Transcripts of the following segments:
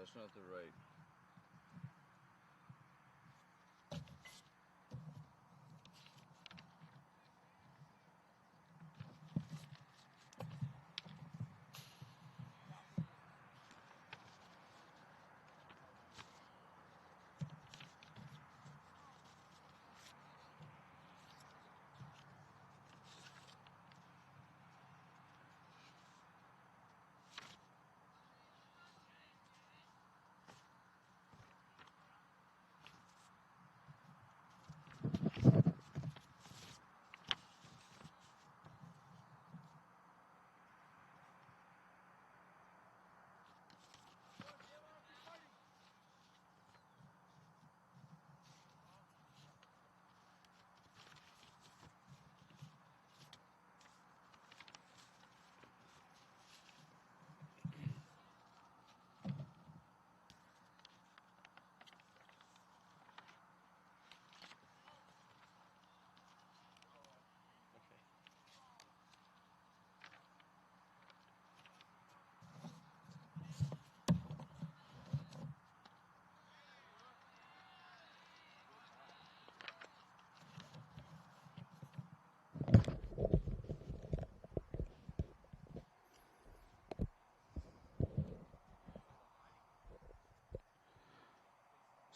That's not the right.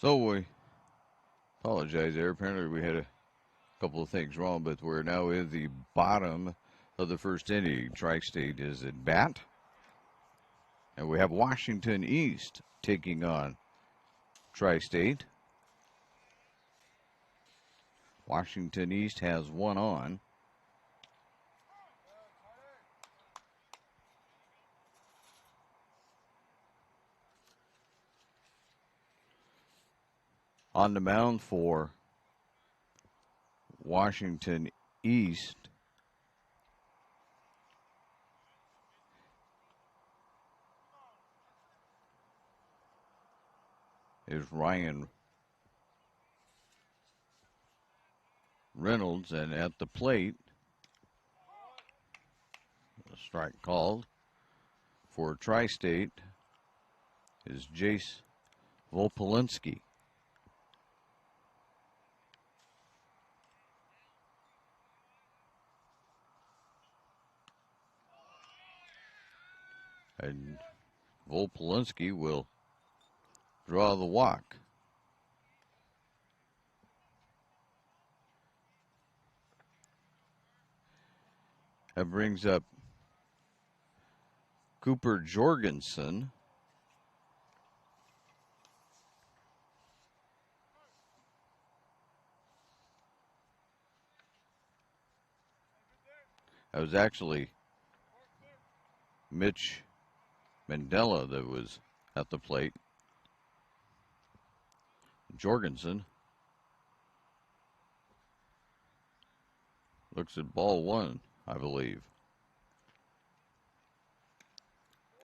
So we apologize there. Apparently we had a couple of things wrong, but we're now in the bottom of the first inning. Tri-State is at bat. And we have Washington East taking on Tri-State. Washington East has one on. On the mound for Washington East is Ryan Reynolds, and at the plate, a strike called for Tri-State is Jace Volpolinski. And Volpolinski will draw the walk. That brings up Cooper Jorgensen. That was actually Mitch Mandela that was at the plate. Jorgensen looks at ball one, I believe.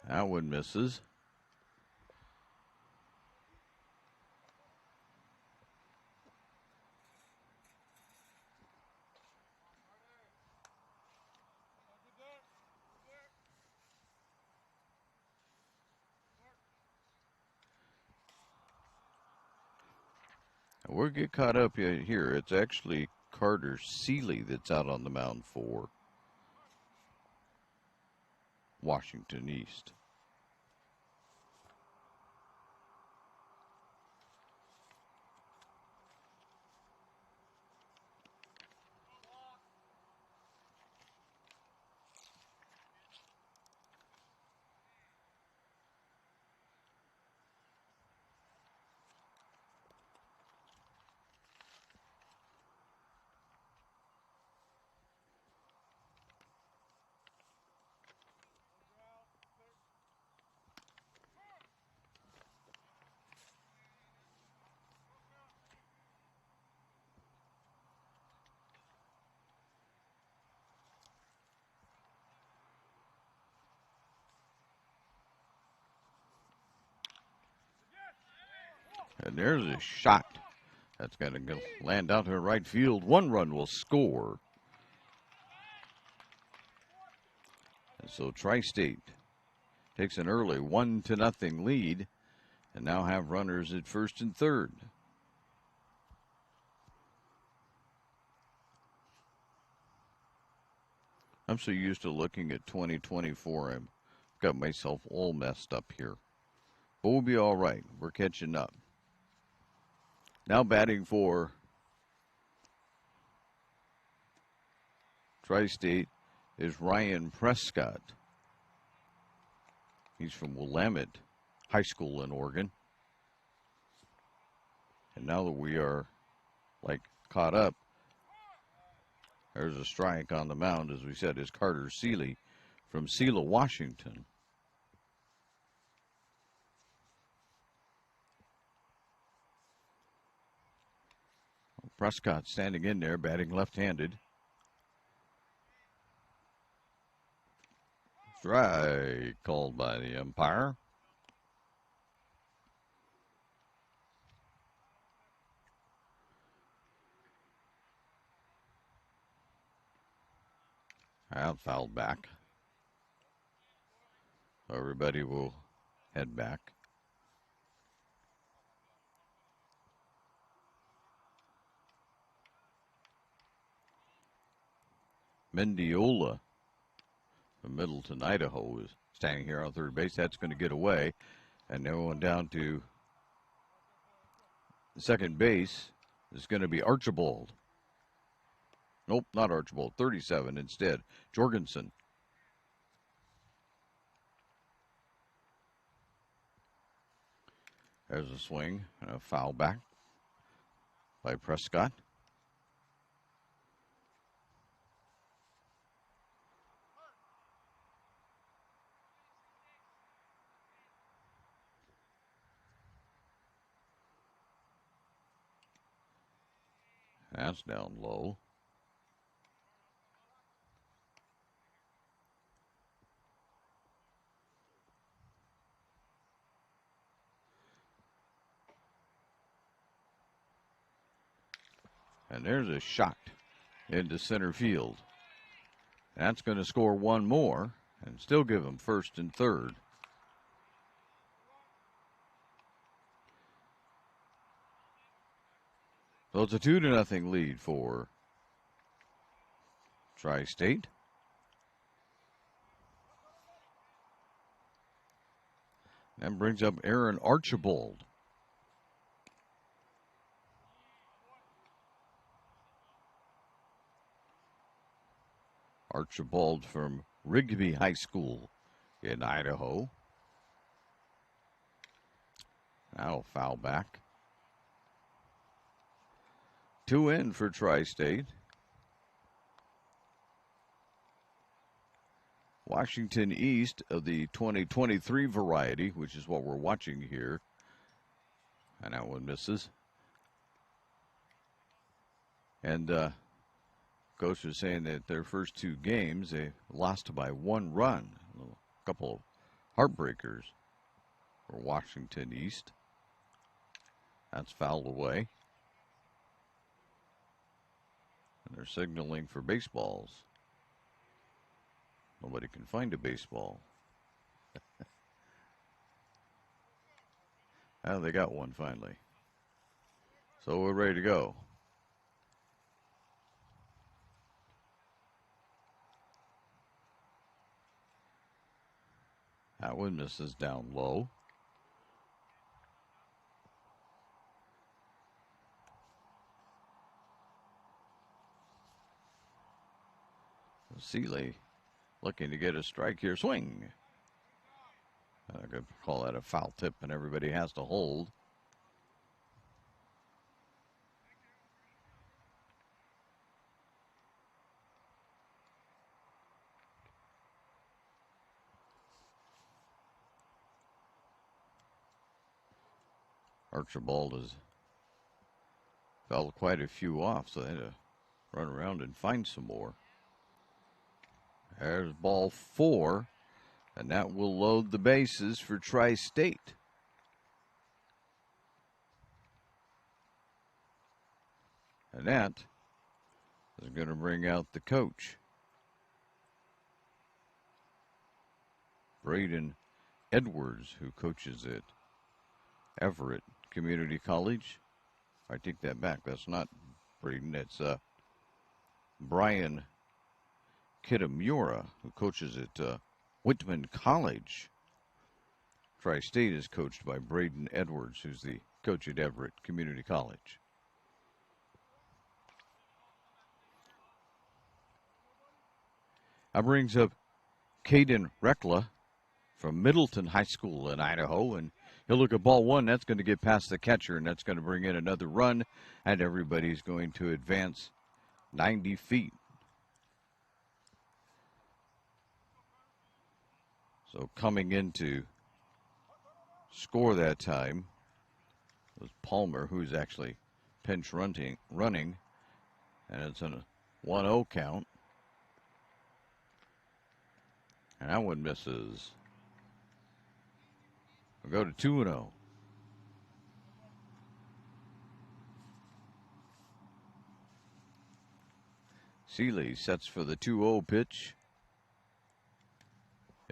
That one misses. We'll get caught up here. It's actually Carter Seeley that's out on the mound for Washington East. And there's a shot that's going to land out to right field. One run will score. And so Tri-State takes an early 1-0 lead and now have runners at first and third. I'm so used to looking at 2024, I've got myself all messed up here. But we'll be all right. We're catching up. Now batting for Tri-State is Ryan Prescott. He's from Willamette High School in Oregon. And now that we are caught up, there's a strike on the mound, as we said, is Carter Seeley from Selah, Washington. Prescott standing in there, batting left-handed. Strike called by the umpire. Out fouled back. Everybody will head back. Mendiola from Middleton, Idaho, is standing here on third base. That's going to get away. And then going down to second base is going to be Archibald. Nope, not Archibald. 37 instead. Jorgensen. There's a swing and a foul back by Prescott. That's down low. And there's a shot into center field. That's going to score one more and still give them first and third. So it's a 2-0 lead for Tri-State. That brings up Aaron Archibald. Archibald from Rigby High School in Idaho. Now foul back. 2 in for Tri-State. Washington East of the 2023 variety, which is what we're watching here. And that one misses. And Coach was saying that their first 2 games, they lost by 1 run. A couple of heartbreakers for Washington East. That's fouled away. And they're signaling for baseballs. Nobody can find a baseball. Oh, they got one finally. So we're ready to go. That one misses down low. Seeley looking to get a strike here. Swing. I could call that a foul tip, and everybody has to hold. Archibald has fouled quite a few off, so they had to run around and find some more. There's ball 4, and that will load the bases for Tri-State. And that is going to bring out the coach, Braden Edwards, who coaches at Everett Community College. I take that back. That's not Braden. It's Brian Kitamura, who coaches at Whitman College. Tri-State is coached by Braden Edwards, who's the coach at Everett Community College. That brings up Caden Reckla from Middleton High School in Idaho, and he'll look at ball one. That's going to get past the catcher, and that's going to bring in another run, and everybody's going to advance 90 feet. So coming in to score that time was Palmer, who's actually pinch running, and it's a 1-0 count. And that one misses. We'll go to 2-0. Seeley sets for the 2-0 pitch.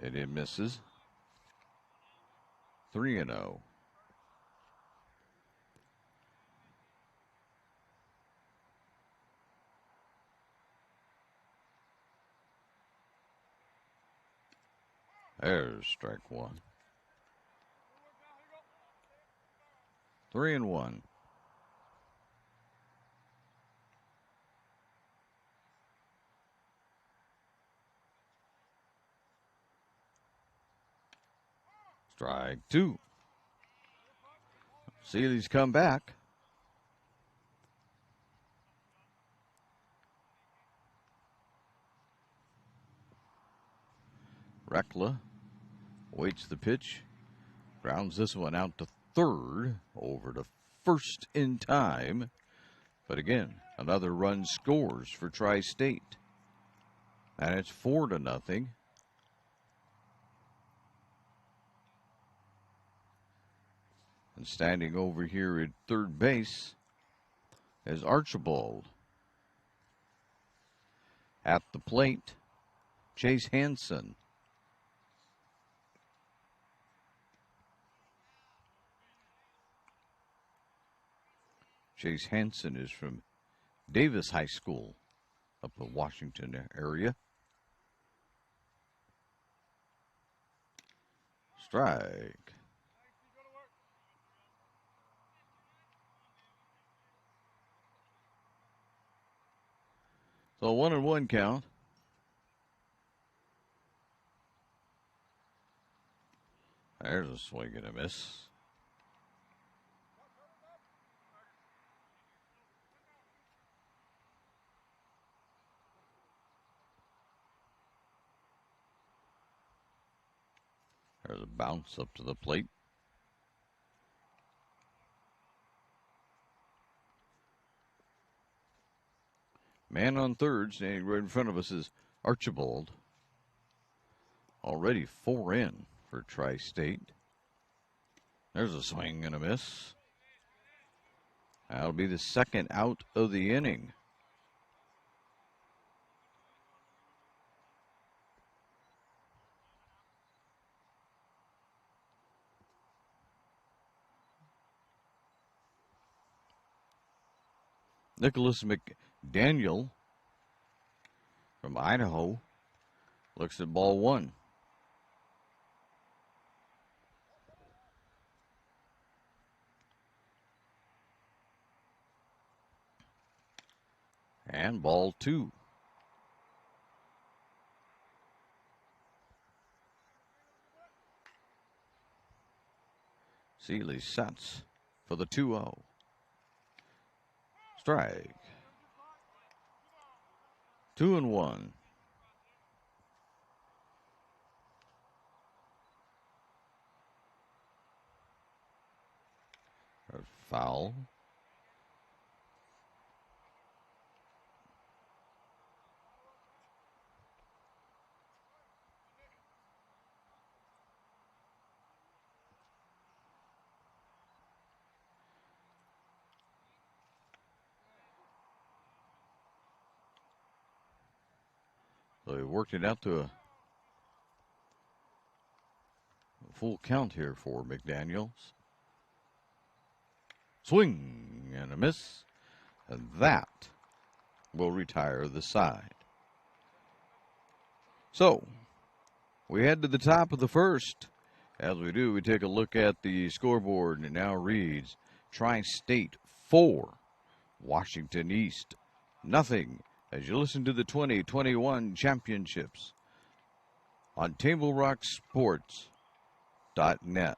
And it misses. 3-0. There's strike one. 3-1. Strike two. Seeley's come back. Reckla waits the pitch. Grounds this one out to third. Over to first in time. But again, another run scores for Tri-State. And it's 4-0. And standing over here at third base is Archibald. At the plate, Chase Hansen. Chase Hansen is from Davis High School up in the Washington area. Strike. So 1-1 count. There's a swing and a miss. There's a bounce up to the plate. Man on third, standing right in front of us, is Archibald. Already 4 in for Tri-State. There's a swing and a miss. That'll be the second out of the inning. Nicholas McDaniel from Idaho looks at ball one. And ball two. Seeley sets for the 2-0. Strike. 2-1. Foul. So he worked it out to a full count here for McDaniels. Swing and a miss. And that will retire the side. So, we head to the top of the first. As we do, we take a look at the scoreboard, and it now reads Tri-State 4, Washington East nothing, as you listen to the 2021 championships on TableRockSports.net.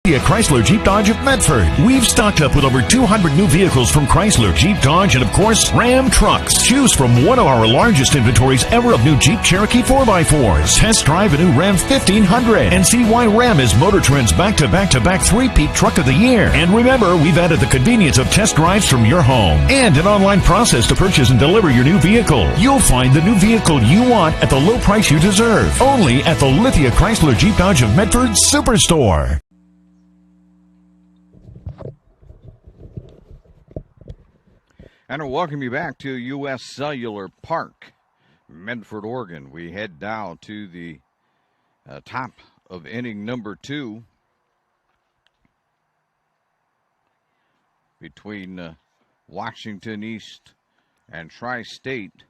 Chrysler Jeep Dodge of Medford. We've stocked up with over 200 new vehicles from Chrysler, Jeep Dodge, and of course, Ram trucks. Choose from one of our largest inventories ever of new Jeep Cherokee 4x4s. Test drive a new Ram 1500 and see why Ram is Motor Trend's back-to-back-to-back three-peat truck of the year. And remember, we've added the convenience of test drives from your home and an online process to purchase and deliver your new vehicle. You'll find the new vehicle you want at the low price you deserve. Only at the Lithia Chrysler Jeep Dodge of Medford Superstore. And I welcome you back to U.S. Cellular Park, Medford, Oregon. We head now to the top of inning number 2 between Washington East and Tri-State.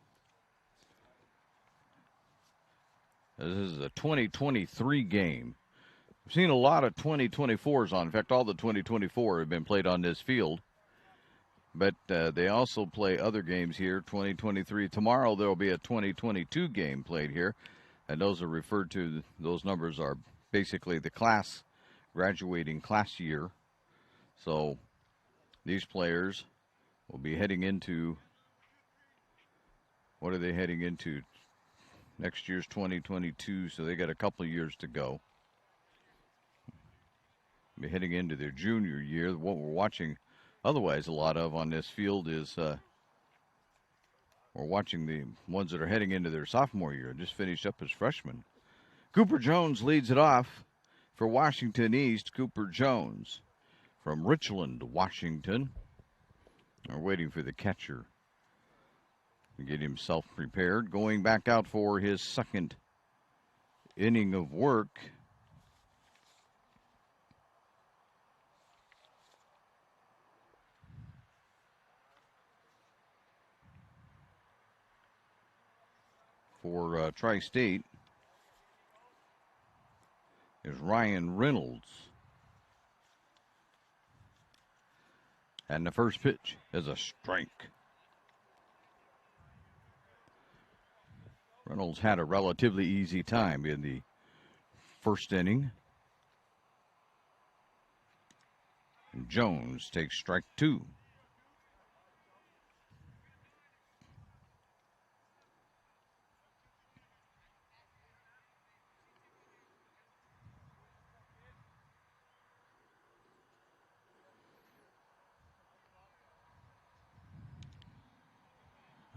This is a 2023 game. We've seen a lot of 2024s on. In fact, all the 2024 have been played on this field. But they also play other games here, 2023. Tomorrow there will be a 2022 game played here, and those are referred to, those numbers are basically the class, graduating class year. So these players will be heading into, what are they heading into? Next year's 2022, so they got a couple of years to go. Be heading into their junior year. What we're watching otherwise a lot of on this field is we're watching the ones that are heading into their sophomore year, just finished up as freshmen. Cooper Jones leads it off for Washington East. Cooper Jones from Richland, Washington. We're waiting for the catcher to get himself prepared. Going back out for his second inning of work. For Tri-State is Ryan Reynolds. And the first pitch is a strike. Reynolds had a relatively easy time in the first inning. And Jones takes strike 2.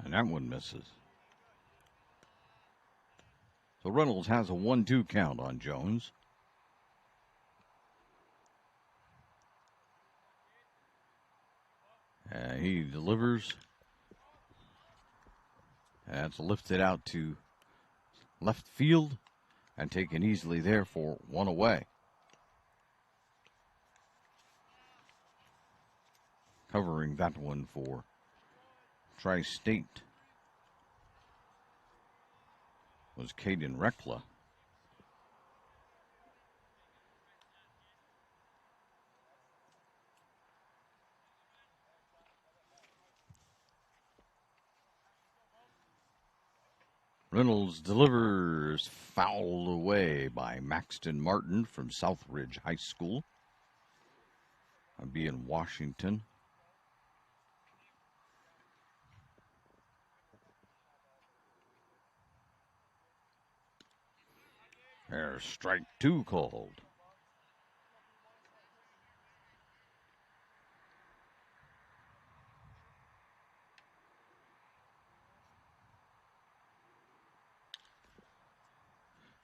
And that one misses. So Reynolds has a 1-2 count on Jones. He delivers. That's lifted out to left field and taken easily there for one away. Covering that one for Tri-State was Caden Reckla. Reynolds delivers, fouled away by Maxton Martin from Southridge High School. I'll be in Washington. There's strike 2 called.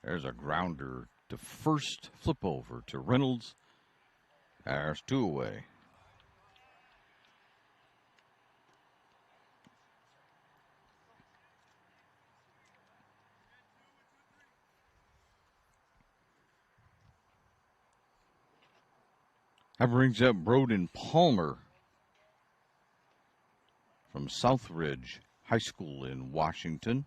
There's a grounder to first, flip over to Reynolds. There's 2 away. That brings up Broden Palmer from Southridge High School in Washington.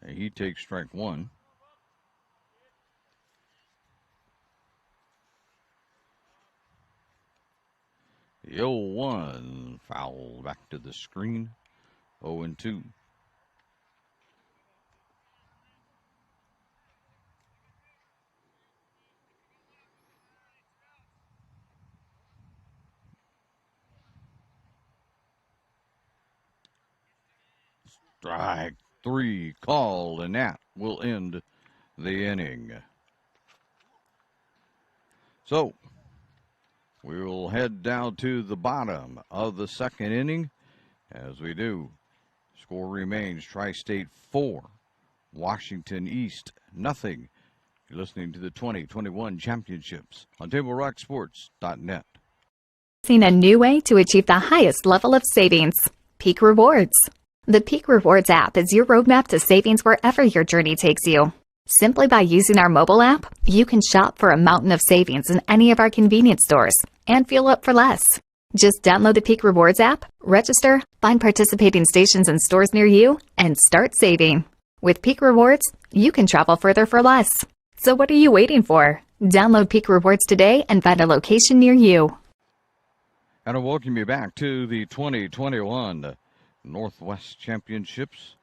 And he takes strike one. The 0-1 foul back to the screen. 0-2. Strike three called, and that will end the inning. So we will head down to the bottom of the second inning. As we do, score remains Tri-State 4, Washington East nothing. You're listening to the 2021 Championships on TableRockSports.net. Seen a new way to achieve the highest level of savings. Peak Rewards. The Peak Rewards app is your roadmap to savings wherever your journey takes you. Simply by using our mobile app, you can shop for a mountain of savings in any of our convenience stores and fuel up for less. Just download the Peak Rewards app, register, find participating stations and stores near you, and start saving. With Peak Rewards, you can travel further for less. So what are you waiting for? Download Peak Rewards today and find a location near you. And I welcome you back to the 2021 Northwest Championships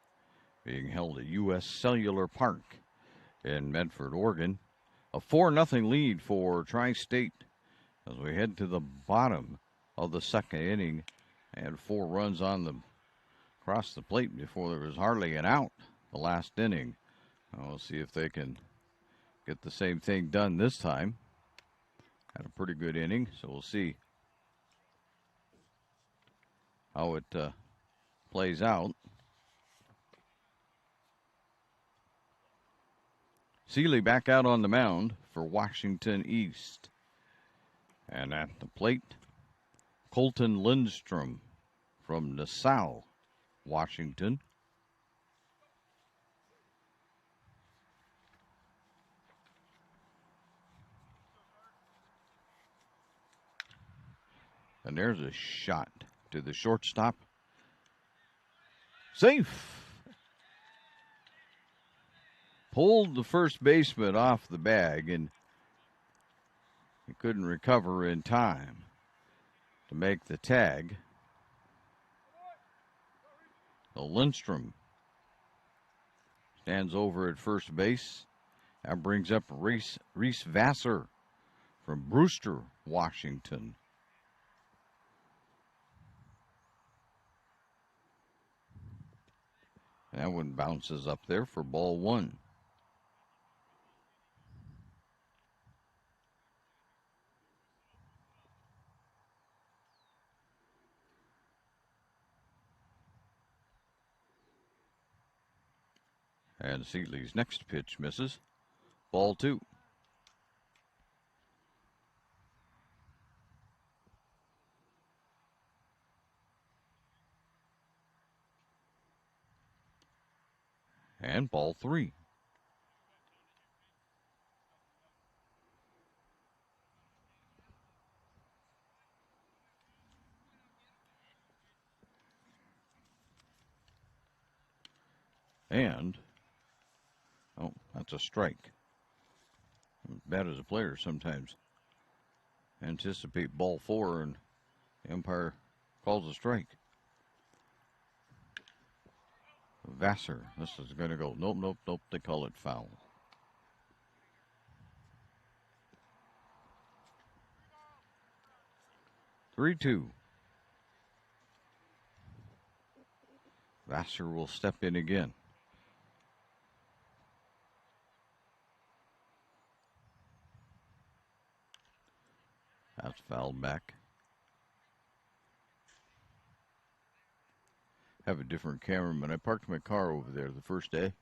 being held at U.S. Cellular Park in Medford, Oregon. A 4-0 lead for Tri-State as we head to the bottom of the second inning. And 4 runs on the across the plate before there was hardly an out the last inning. We'll see if they can get the same thing done this time. Had a pretty good inning, so we'll see how it plays out. Seeley back out on the mound for Washington East. And at the plate, Colton Lindstrom from Nassau, Washington. And there's a shot to the shortstop. Safe. Pulled the first baseman off the bag, and he couldn't recover in time to make the tag. So Lindstrom stands over at first base. That brings up Reese Vassar from Brewster, Washington. That one bounces up there for ball one. And Seeley's next pitch misses. Ball two. And ball three. And, oh, that's a strike. I'm bad as a player sometimes. Anticipate ball four and the umpire calls a strike. Vassar, this is going to go. Nope. They call it foul. Three-two. Vassar will step in again. That's fouled back. Have a different cameraman. I parked my car over there the first day.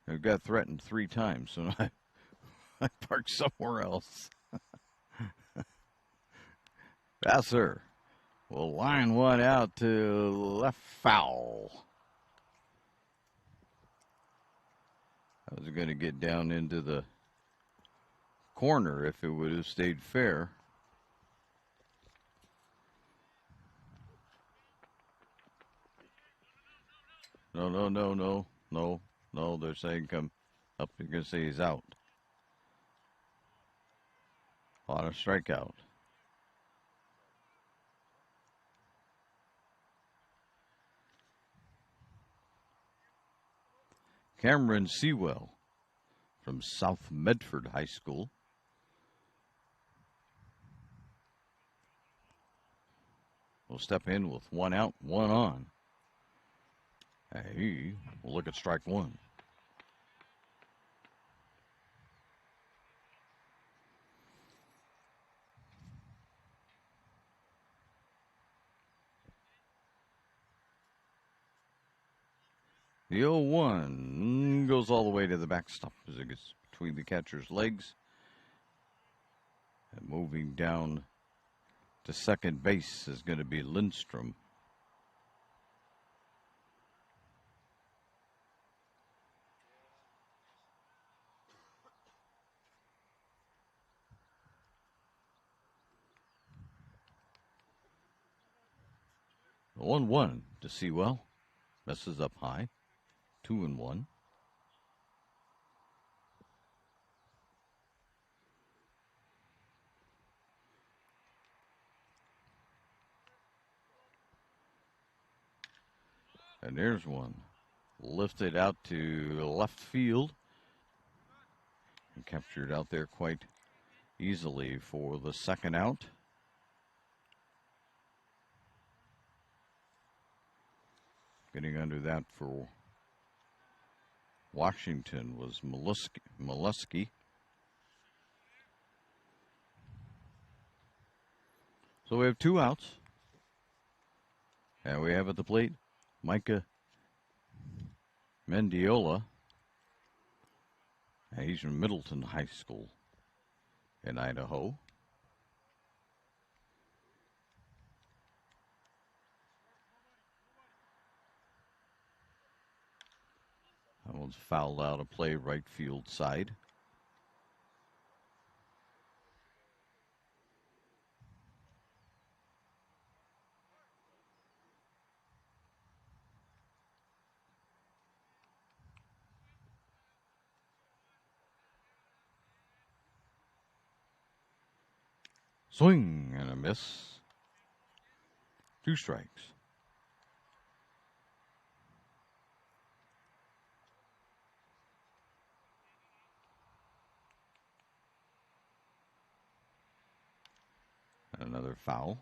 I got threatened 3 times, so I parked somewhere else. Yes, sir. We'll line one out to left foul. I was going to get down into the corner if it would have stayed fair. No. They're saying come up. You're going to say he's out. On a strikeout. Cameron Sewell from South Medford High School. Will step in with one out, one on. He will look at strike one. The 0-1 goes all the way to the backstop as it gets between the catcher's legs. And moving down to second base is going to be Lindstrom. The 1-1 to Sewell. Messes up high. 2-1. And there's one. Lifted out to left field. And captured out there quite easily for the second out. Getting under that for Washington was Molesky. So we have two outs. And we have at the plate Micah Mendiola. And he's from Middleton High School in Idaho. That one's fouled out of play right field side. Swing and a miss. 2 strikes. And another foul.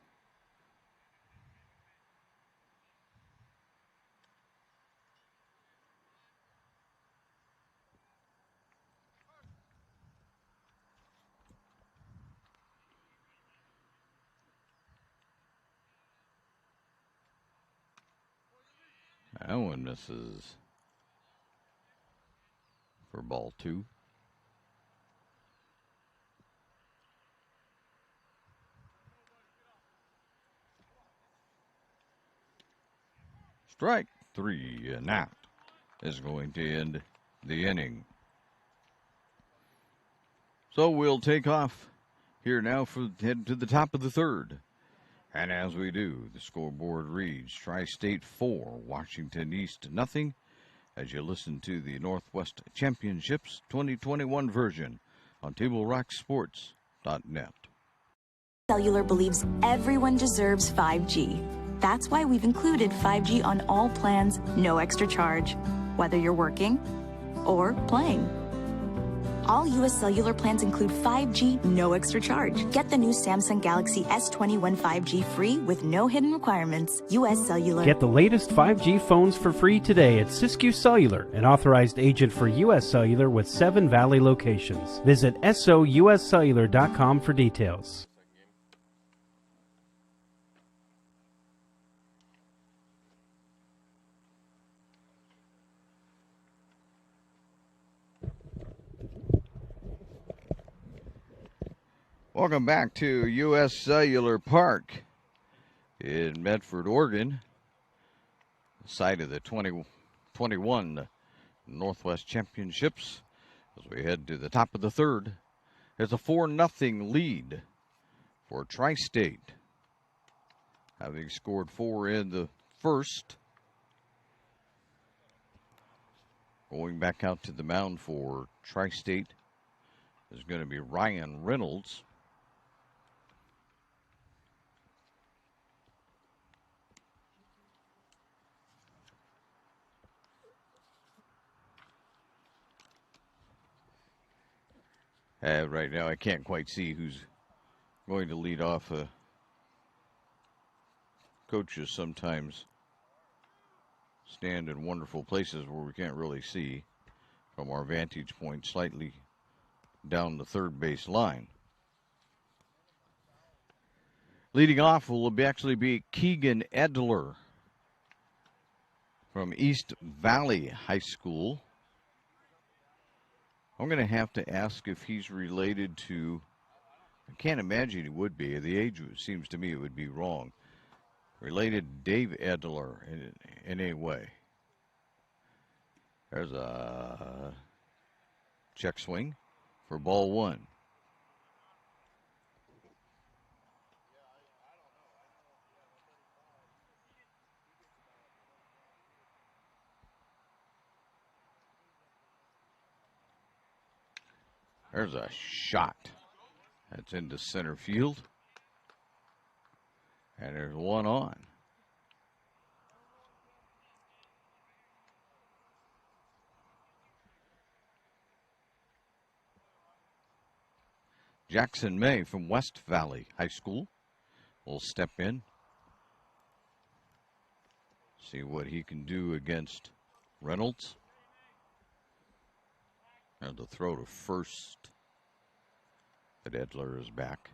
That one misses for ball 2. Strike 3, and that is going to end the inning. So we'll take off here now for head to the top of the third. And as we do, the scoreboard reads Tri-State 4, Washington East nothing, as you listen to the Northwest Championships 2021 version on TableRockSports.net. Cellular believes everyone deserves 5G. That's why we've included 5G on all plans, no extra charge, whether you're working or playing. All U.S. Cellular plans include 5G, no extra charge. Get the new Samsung Galaxy S21 5G free with no hidden requirements. U.S. Cellular. Get the latest 5G phones for free today at Siskiyou Cellular, an authorized agent for U.S. Cellular with 7 Valley locations. Visit souscellular.com for details. Welcome back to U.S. Cellular Park in Medford, Oregon, site of the 2021 Northwest Championships. As we head to the top of the third, there's a 4-0 lead for Tri-State, having scored 4 in the first. Going back out to the mound for Tri-State is going to be Ryan Reynolds. Right now, I can't quite see who's going to lead off. Coaches sometimes stand in wonderful places where we can't really see from our vantage point, slightly down the third base line. Leading off will actually be Keegan Edler from East Valley High School. I'm going to have to ask if he's related to, I can't imagine he would be. The age seems to me it would be wrong. Related to Dave Edler in any way. There's a check swing for ball one. There's a shot. That's into center field. And there's one on. Jackson May from West Valley High School will step in. See what he can do against Reynolds. And the throw to first. But Edler is back.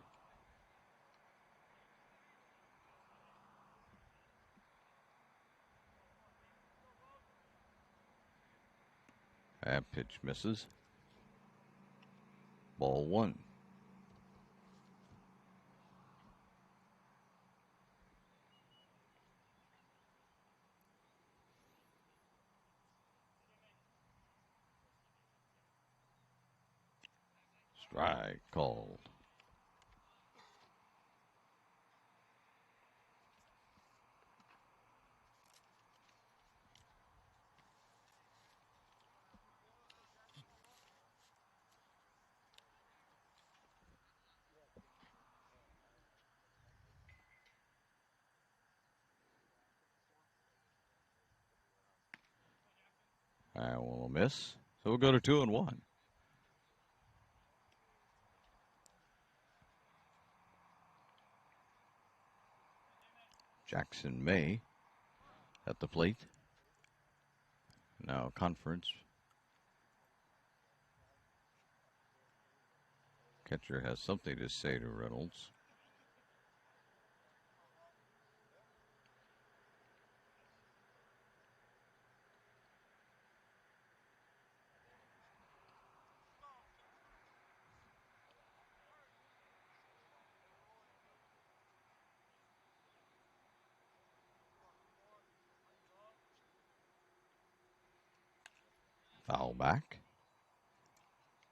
That pitch misses. Ball one. Strike called. I will miss. So we'll go to 2-1. Jackson May at the plate. Now conference. Catcher has something to say to Reynolds. Foul back.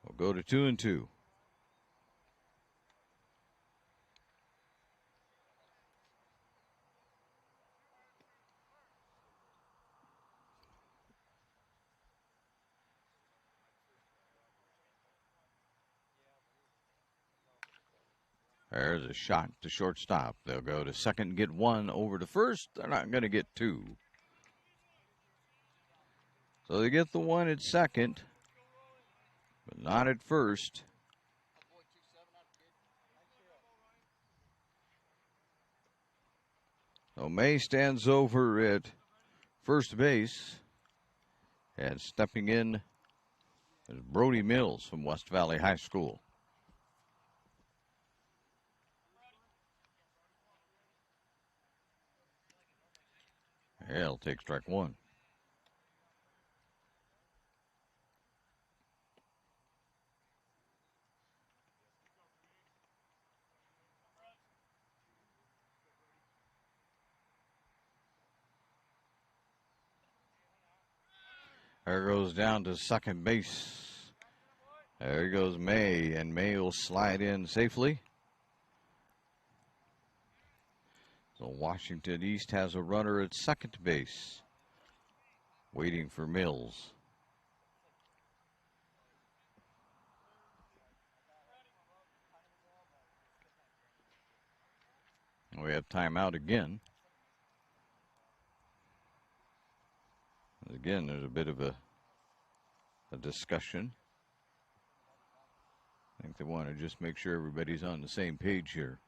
We'll go to 2-2. There's a shot to shortstop. They'll go to second, get one over to first. They're not going to get two. So they get the one at second, but not at first. So May stands over at first base, and stepping in is Brody Mills from West Valley High School. He'll take strike one. There goes down to second base. There goes May, and May will slide in safely. So Washington East has a runner at second base, waiting for Mills. We have timeout again. Again, there's a bit of a discussion. I think they want to just make sure everybody's on the same page here.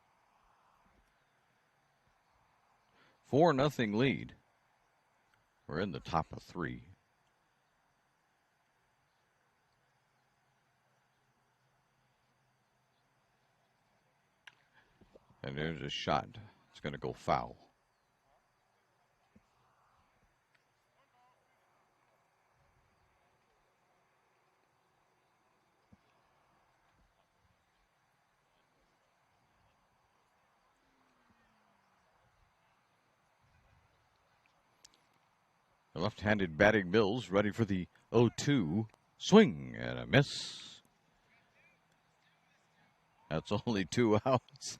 4-0 lead. We're in the top of 3. And there's a shot. It's going to go foul. The left-handed batting Mills ready for the 0-2 swing and a miss. That's only 2 outs.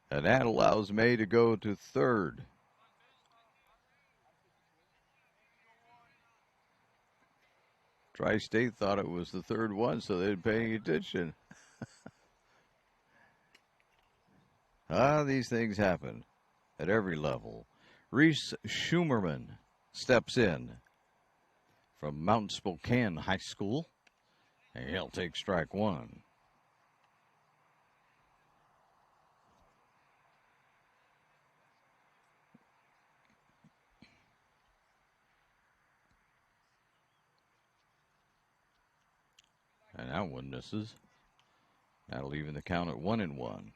And that allows May to go to third. Tri-State thought it was the third one, so they're paying attention. These things happen at every level. Reese Schumerman steps in from Mount Spokane High School, and he'll take strike 1. And that one misses. That'll even the count at 1-1.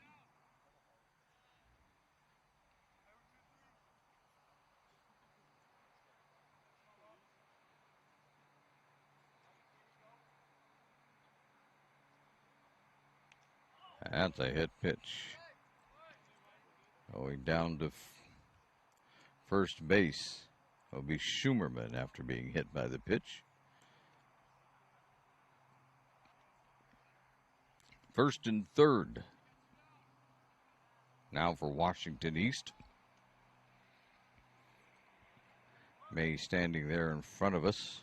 That's a hit pitch. Going down to first base will be Schumerman after being hit by the pitch. First and third. Now for Washington East. May standing there in front of us.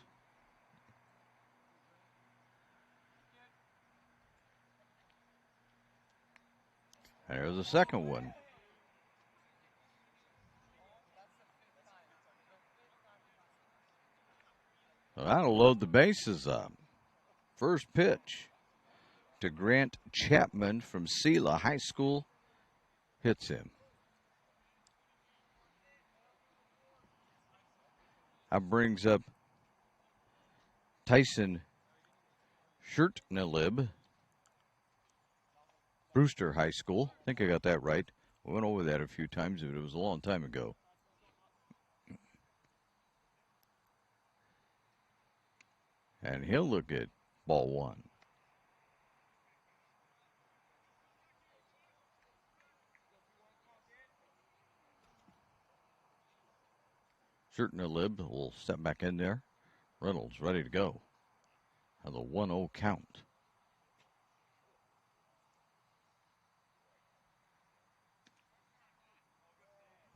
There's the second one. So that'll load the bases up. First pitch to Grant Chapman from Sela High School. Hits him. That brings up Tyson Shirtnalib, Brewster High School. I think I got that right. We went over that a few times, but it was a long time ago. And he'll look at ball 1. Shirtnalib will step back in there. Reynolds ready to go. And the 1-0 count.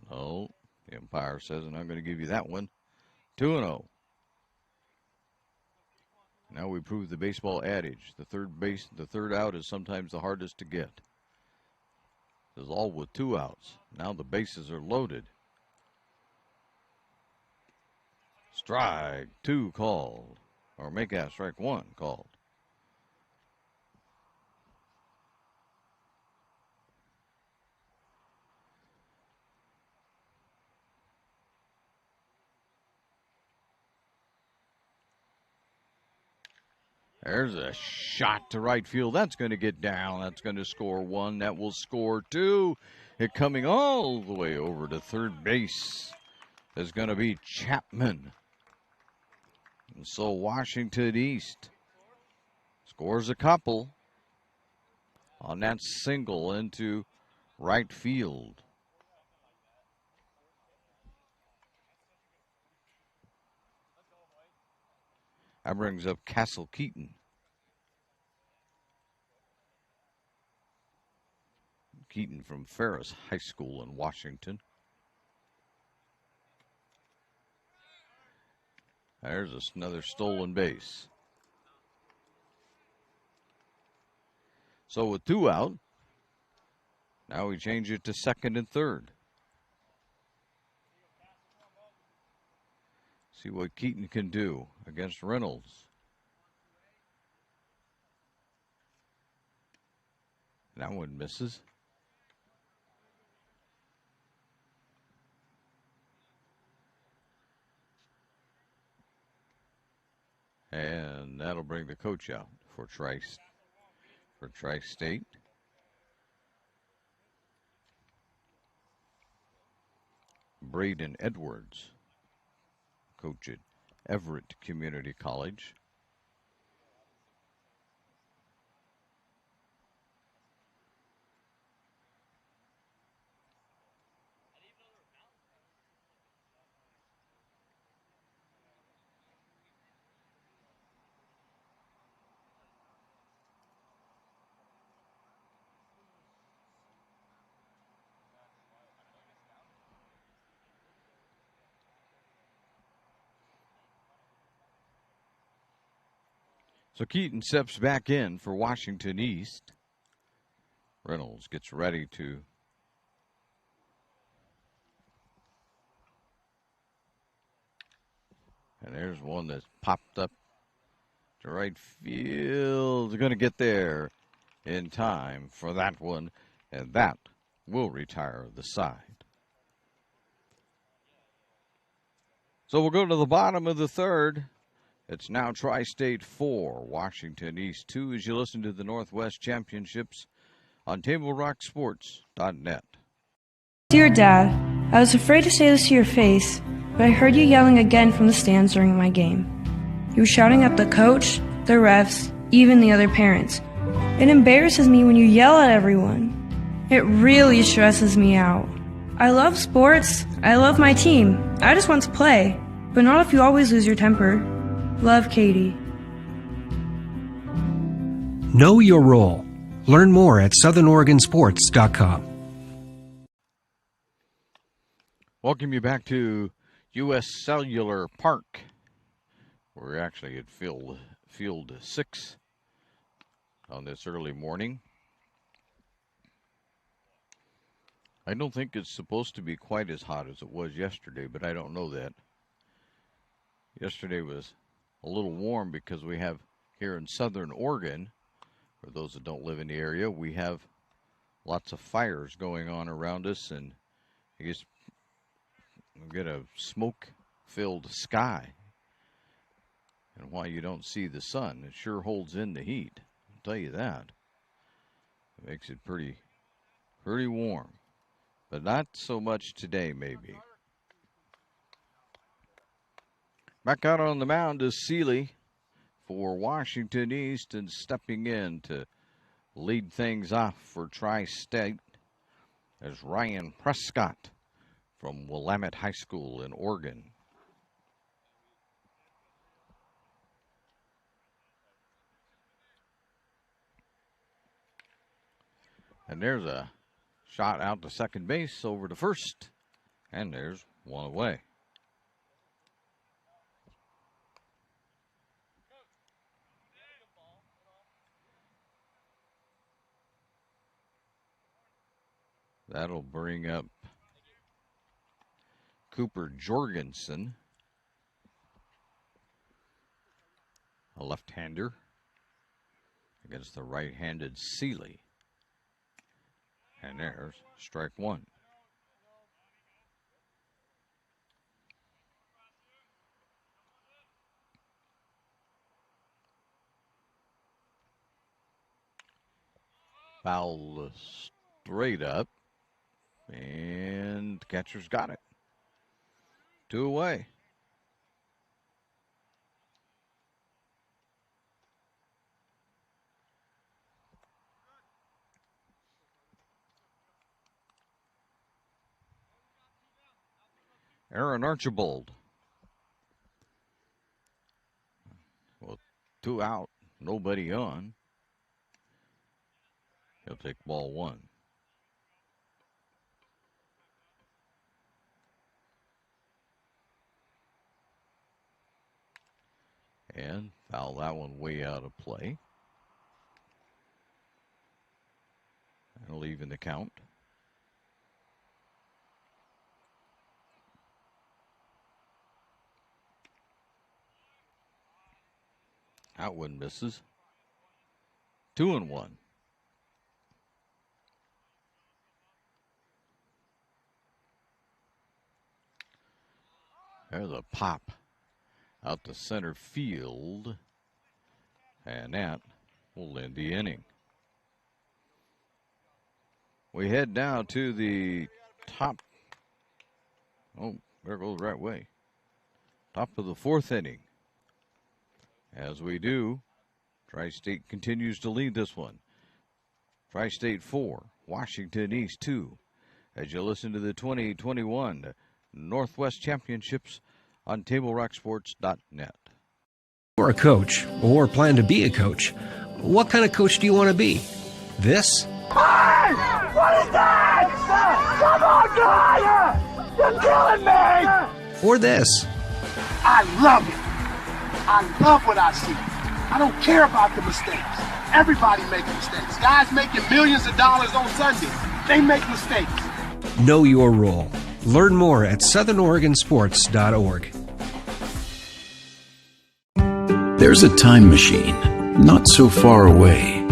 No, the umpire says, I'm not going to give you that one. 2-0. Now we prove the baseball adage. The third out is sometimes the hardest to get. This is all with 2 outs. Now the bases are loaded. Strike 2 called. Or make that strike 1 called. There's a shot to right field. That's going to get down. That's going to score 1. That will score 2. It coming all the way over to third base is going to be Chapman. And so Washington East scores a couple on that single into right field. That brings up Castle Keaton. Keaton from Ferris High School in Washington. There's another stolen base. So with 2 out, now we change it to second and third. See what Keaton can do against Reynolds. That one misses. And that'll bring the coach out for Tri-State. Braden Edwards, coach at Everett Community College. So Keaton steps back in for Washington East. Reynolds gets ready to and there's one that's popped up to right field. Going to get there in time for that one, and that will retire the side. So we'll go to the bottom of the third. It's now Tri-State 4, Washington East 2 as you listen to the Northwest Championships on TableRockSports.net. Dear Dad, I was afraid to say this to your face, but I heard you yelling again from the stands during my game. You were shouting at the coach, the refs, even the other parents. It embarrasses me when you yell at everyone. It really stresses me out. I love sports, I love my team, I just want to play, but not if you always lose your temper. Love, Katie. Know your role. Learn more at southernoregonsports.com. Welcome you back to U.S. Cellular Park. We're actually at field 6 on this early morning. I don't think it's supposed to be quite as hot as it was yesterday, but I don't know that. Yesterday was a little warm because we have here in southern Oregon, for those that don't live in the area, we have lots of fires going on around us, and I guess we get a smoke-filled sky. And why you don't see the sun, it sure holds in the heat. I'll tell you that. It makes it pretty warm, but not so much today, maybe. Back out on the mound is Seeley for Washington East, and stepping in to lead things off for Tri-State is Ryan Prescott from Willamette High School in Oregon. And there's a shot out to second base over to first, and there's one away. That'll bring up Cooper Jorgensen, a left-hander, against the right-handed Seeley. And there's strike one. Foul straight up. And the catcher's got it. 2 away. Aaron Archibald 2 out, nobody on. He'll take ball 1. And foul that one way out of play. And leave in the count. That one misses. 2-1. There's a pop out to center field. And that will end the inning. We head now to the top. Oh, there goes the right way. Top of the 4th inning. As we do, Tri-State continues to lead this one. Tri-State 4, Washington East 2. As you listen to the 2021 Northwest Championships on TableRockSports.net. You're a coach or plan to be a coach. What kind of coach do you want to be? This? Hey! What is that? Come on, guy! You're killing me! Or this? I love it. I love what I see. I don't care about the mistakes. Everybody makes mistakes. Guys making millions of dollars on Sunday, they make mistakes. Know your role. Learn more at southernoregonsports.org. There's a time machine, not so far away,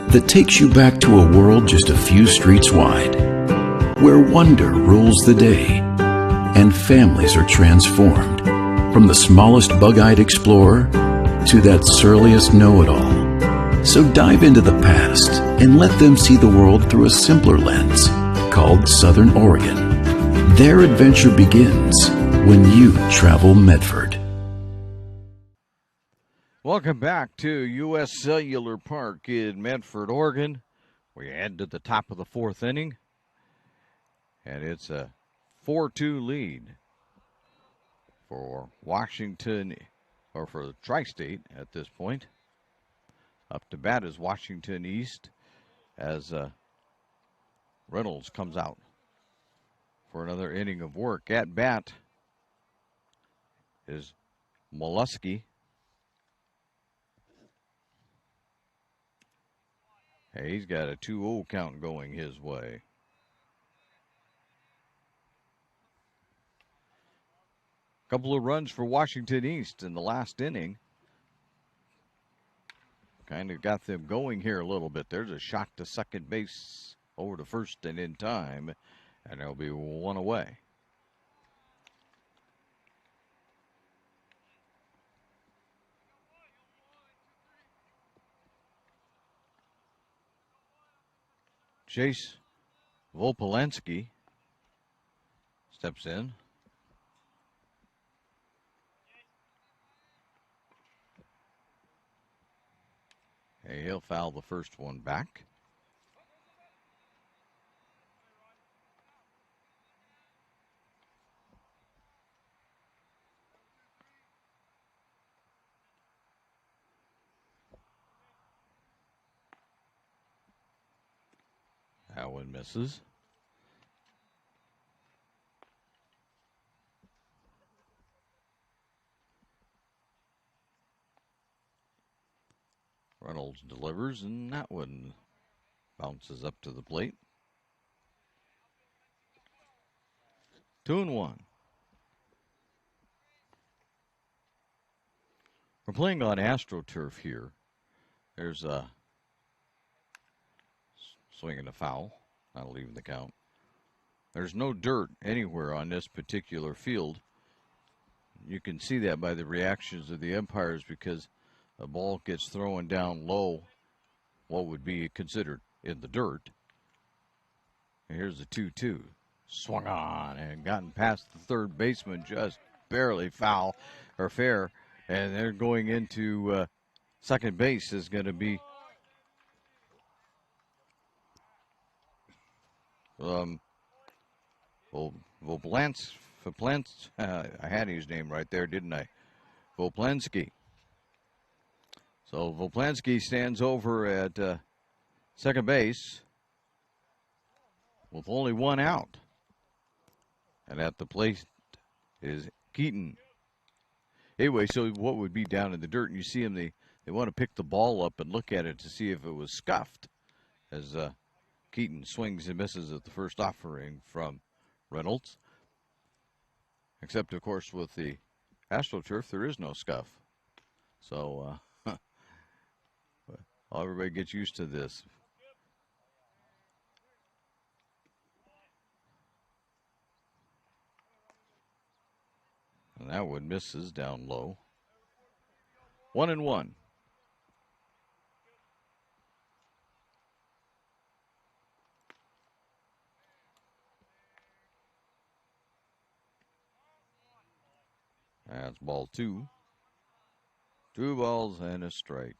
that takes you back to a world just a few streets wide, where wonder rules the day, and families are transformed, from the smallest bug-eyed explorer to that surliest know-it-all. So dive into the past and let them see the world through a simpler lens, called Southern Oregon. Their adventure begins when you travel Medford. Welcome back to U.S. Cellular Park in Medford, Oregon. We head to the top of the 4th inning, and it's a 4-2 lead for Washington, or for the Tri-State at this point. Up to bat is Washington East as Reynolds comes out for another inning of work. At bat is Molesky. Hey, he's got a 2-0 count going his way. Couple of runs for Washington East in the last inning. Kind of got them going here a little bit. There's a shot to second base over to first and in time, and there'll be 1 away. Chase Volpolanski steps in. Hey, he'll foul the first one back. That one misses. Reynolds delivers, and that one bounces up to the plate. 2-1. We're playing on AstroTurf here. There's a swing and a foul. Not leaving the count. There's no dirt anywhere on this particular field. You can see that by the reactions of the umpires, because the ball gets thrown down low, what would be considered in the dirt. And here's the 2-2. Swung on and gotten past the third baseman, just barely foul or fair. And they're going into second base is going to be I had his name right there, didn't I? Volplansky. So Voplansky stands over at second base with only one out. And at the plate is Keaton. Anyway, so what would be down in the dirt, and you see them, they want to pick the ball up and look at it to see if it was scuffed as Keaton swings and misses at the first offering from Reynolds. Except, of course, with the AstroTurf, there is no scuff. So everybody gets used to this. And that one misses down low. 1-1. That's ball 2. 2 balls and a strike.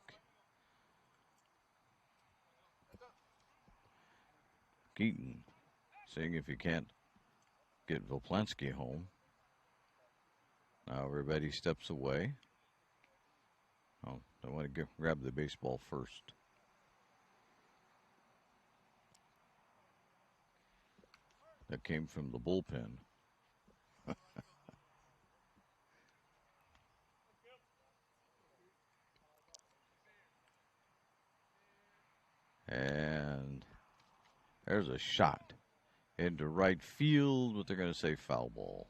Keaton seeing if he can't get Voplansky home. Now everybody steps away. Oh, I want to grab the baseball first. That came from the bullpen. And there's a shot into right field, but they're going to say foul ball.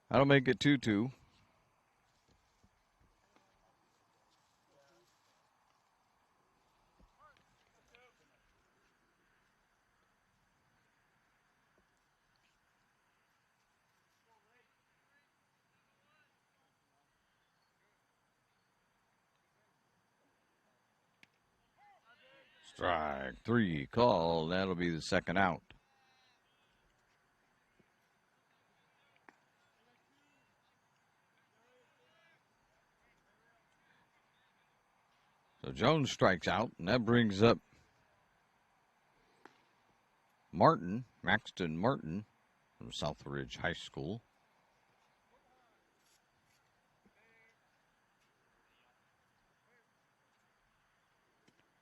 That'll make it 2-2. Strike 3 call. That'll be the second out. So Jones strikes out, and that brings up Martin, Maxton Martin from Southridge High School.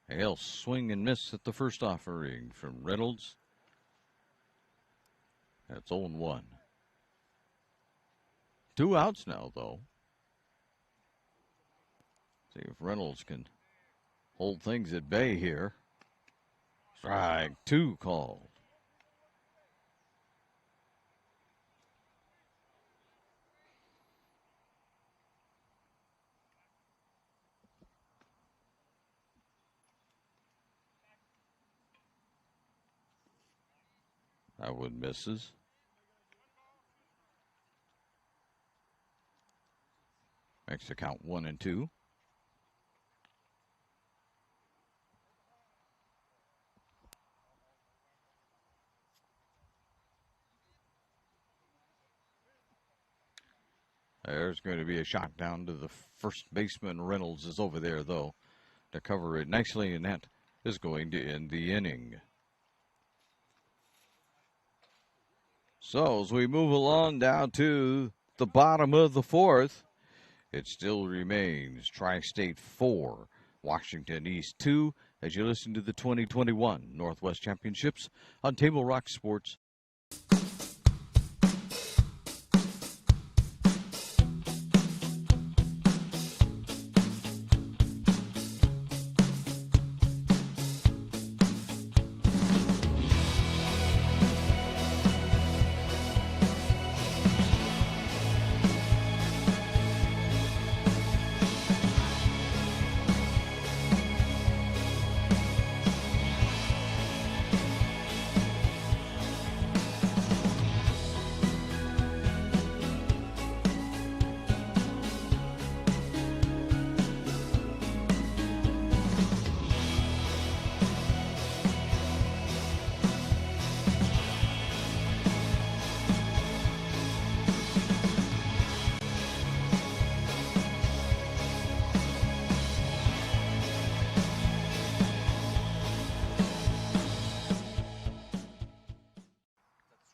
He'll swing and miss at the first offering from Reynolds. That's 0-1. 2 outs now, though. See if Reynolds can hold things at bay here. Strike 2 called. That one misses. Makes the count 1-2. There's going to be a shot down to the first baseman. Reynolds is over there, though, to cover it nicely, and that is going to end the inning. So as we move along down to the bottom of the fourth, it still remains Tri-State 4, Washington East 2, as you listen to the 2021 Northwest Championships on Table Rock Sports.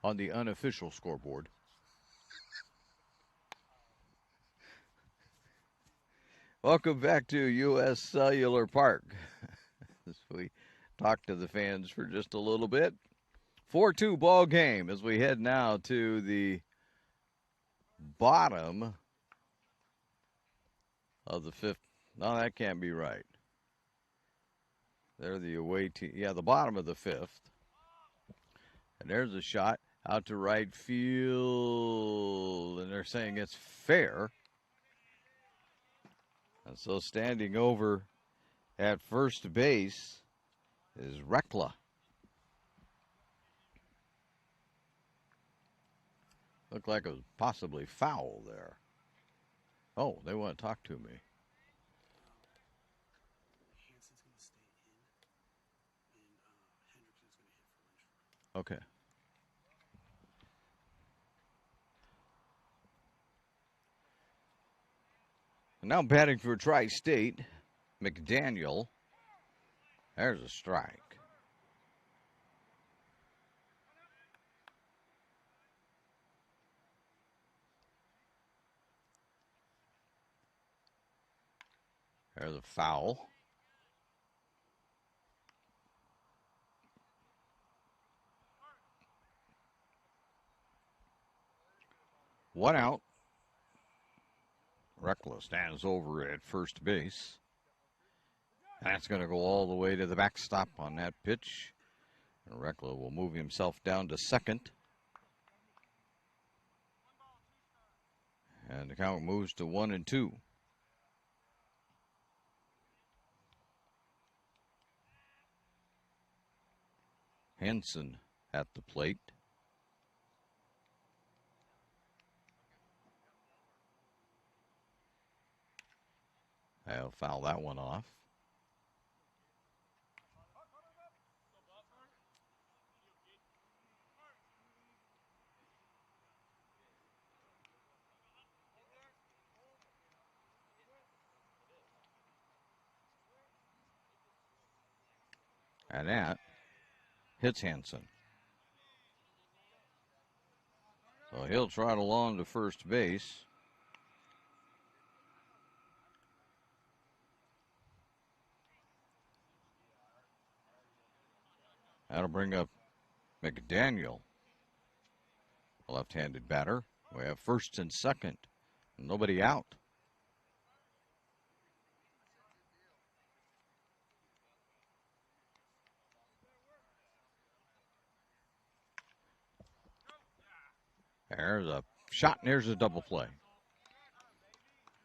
On the unofficial scoreboard. Welcome back to U.S. Cellular Park. As we talk to the fans for just a little bit. 4-2 ball game as we head now to the bottom of the fifth. No, that can't be right. They're the away team. Yeah, the bottom of the fifth. And there's a shot out to right field. And they're saying it's fair. And so standing over at first base is Rekla. Looked like it was possibly foul there. Oh, they want to talk to me. Okay. And now batting for Tri-State, McDaniel. There's a strike. There's a foul. One out. Rekla stands over at first base. That's going to go all the way to the backstop on that pitch. And Rekla will move himself down to second. And the count moves to 1-2. Hanson at the plate. I'll foul that one off. And that hits Hanson. So he'll trot along to first base. That'll bring up McDaniel, a left-handed batter. We have first and second. Nobody out. There's a shot, and there's a double play.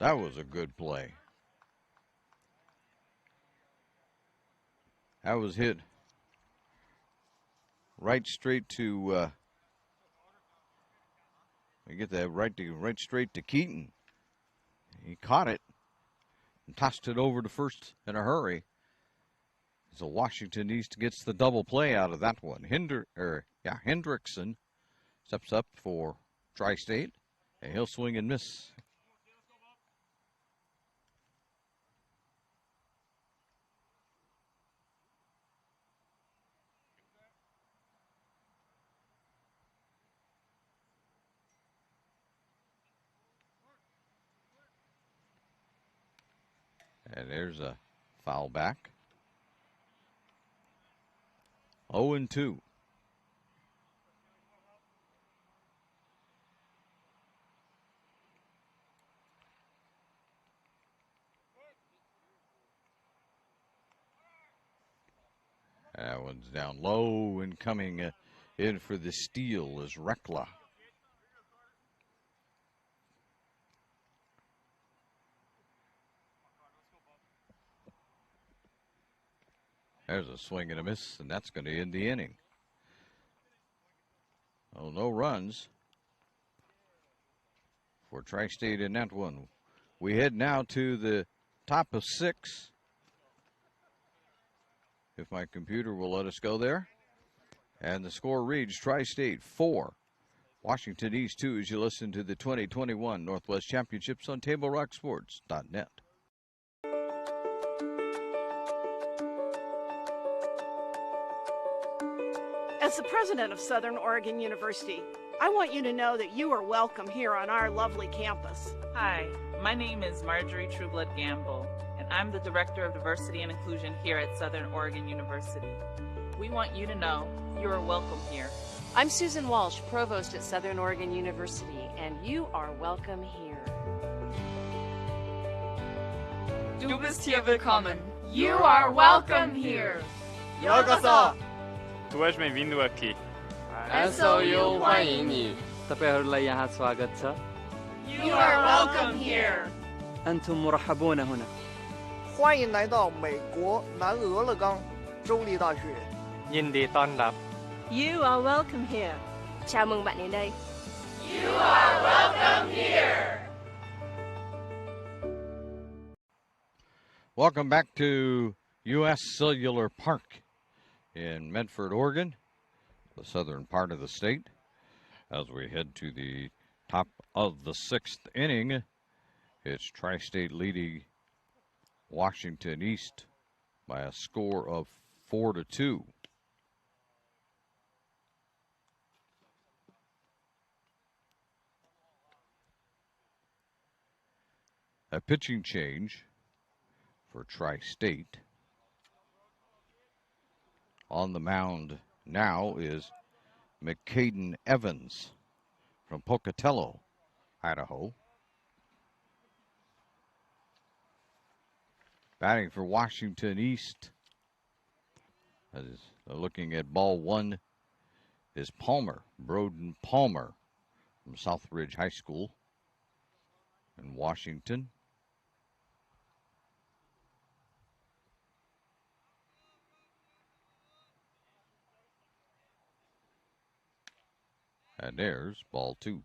That was a good play. That was hit right straight to, we get that right straight to Keaton. He caught it and tossed it over to first in a hurry. So Washington East gets the double play out of that one. Hendrickson steps up for Tri-State, and he'll swing and miss. And there's a foul back. 0-2. That one's down low, and coming in for the steal is Rekla. There's a swing and a miss, and that's going to end the inning. Oh, no runs for Tri-State in that one. We head now to the top of 6. If my computer will let us go there. And the score reads Tri-State 4, Washington East 2 as you listen to the 2021 Northwest Championships on TableRockSports.net. As the president of Southern Oregon University, I want you to know that you are welcome here on our lovely campus. Hi, my name is Marjorie Trueblood Gamble, and I'm the Director of Diversity and Inclusion here at Southern Oregon University. We want you to know you are welcome here. I'm Susan Walsh, Provost at Southern Oregon University, and you are welcome here. Du bist hier willkommen. You are welcome here. Yokoso. Tu és bem-vindo aqui. SOU 欢迎你. तपाईँहरूलाई यहाँ स्वागत छ. You are welcome here. أنتم مرحبون هنا. 欢迎来到美国南俄勒冈州立大学. ยินดีต้อนรับ. You are welcome here. Chào mừng bạn đến đây. You are welcome here. Welcome back to U.S. Cellular Park in Medford, Oregon, the southern part of the state. As we head to the top of the sixth inning, it's Tri-State leading Washington East by a score of 4-2. A pitching change for Tri-State. On the mound now is McCaden Evans from Pocatello, Idaho. Batting for Washington East, as looking at ball one, is Palmer, Broden Palmer from Southridge High School in Washington. And there's ball two.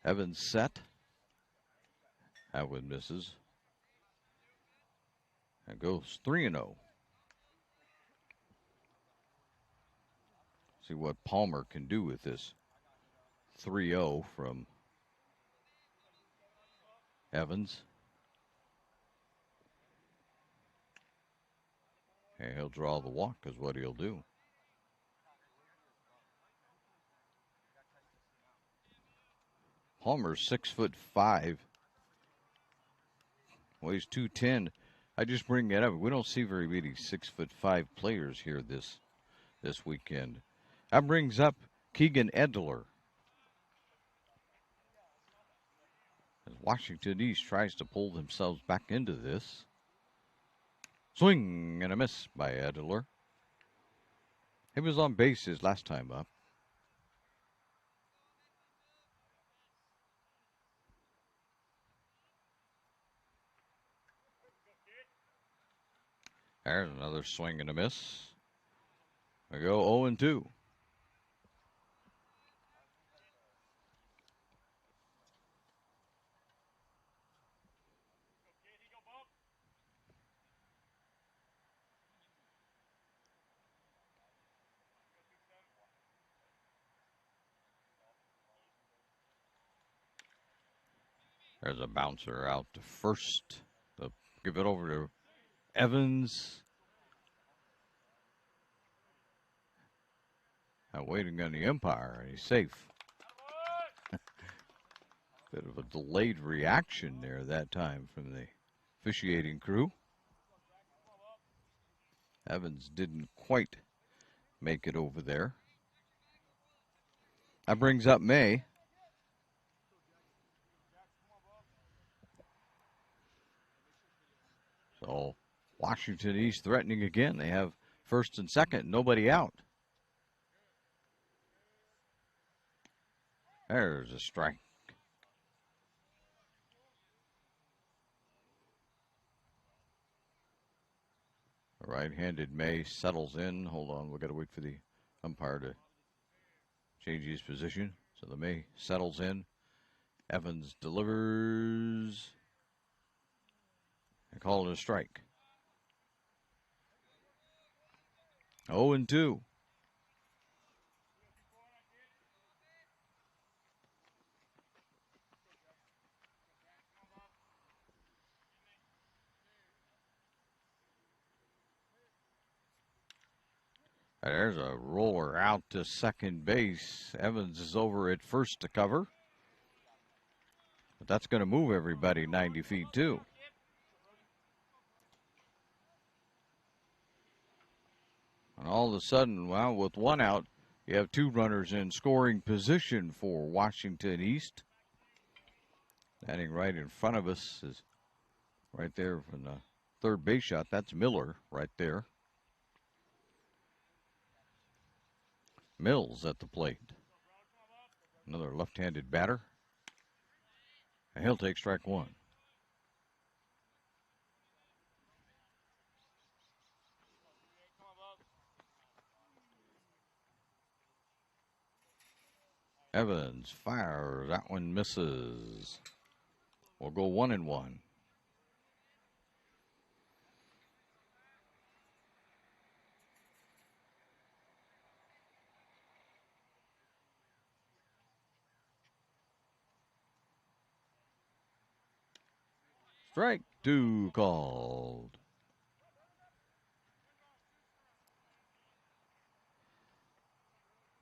Evans set. That one misses. And goes 3-0. See what Palmer can do with this 3-0 from Evans. And he'll draw the walk is what he'll do. Palmer's 6'5", weighs 210. I just bring that up. We don't see very many 6'5" players here this weekend. That brings up Keegan Edler. As Washington East tries to pull themselves back into this. Swing and a miss by Edler. He was on base his last time up. There's another swing and a miss. We go 0-2. There's a bouncer out to first. They'll give it over to Evans. Now waiting on the umpire. He's safe. Bit of a delayed reaction there that time from the officiating crew. Evans didn't quite make it over there. That brings up May. So Washington East threatening again. They have first and second, nobody out. There's a strike. The right-handed May settles in. Hold on, we've got to wait for the umpire to change his position. So the May settles in. Evans delivers. I call it a strike. 0-2. There's a roller out to second base. Evans is over at first to cover. But that's going to move everybody 90 feet too. And all of a sudden, well, with one out, you have two runners in scoring position for Washington East. Standing right in front of us is right there from the third base shot. That's Miller right there. Mills at the plate. Another left-handed batter. And he'll take strike one. Evans fires. That one misses. We'll go 1-1. Strike two called.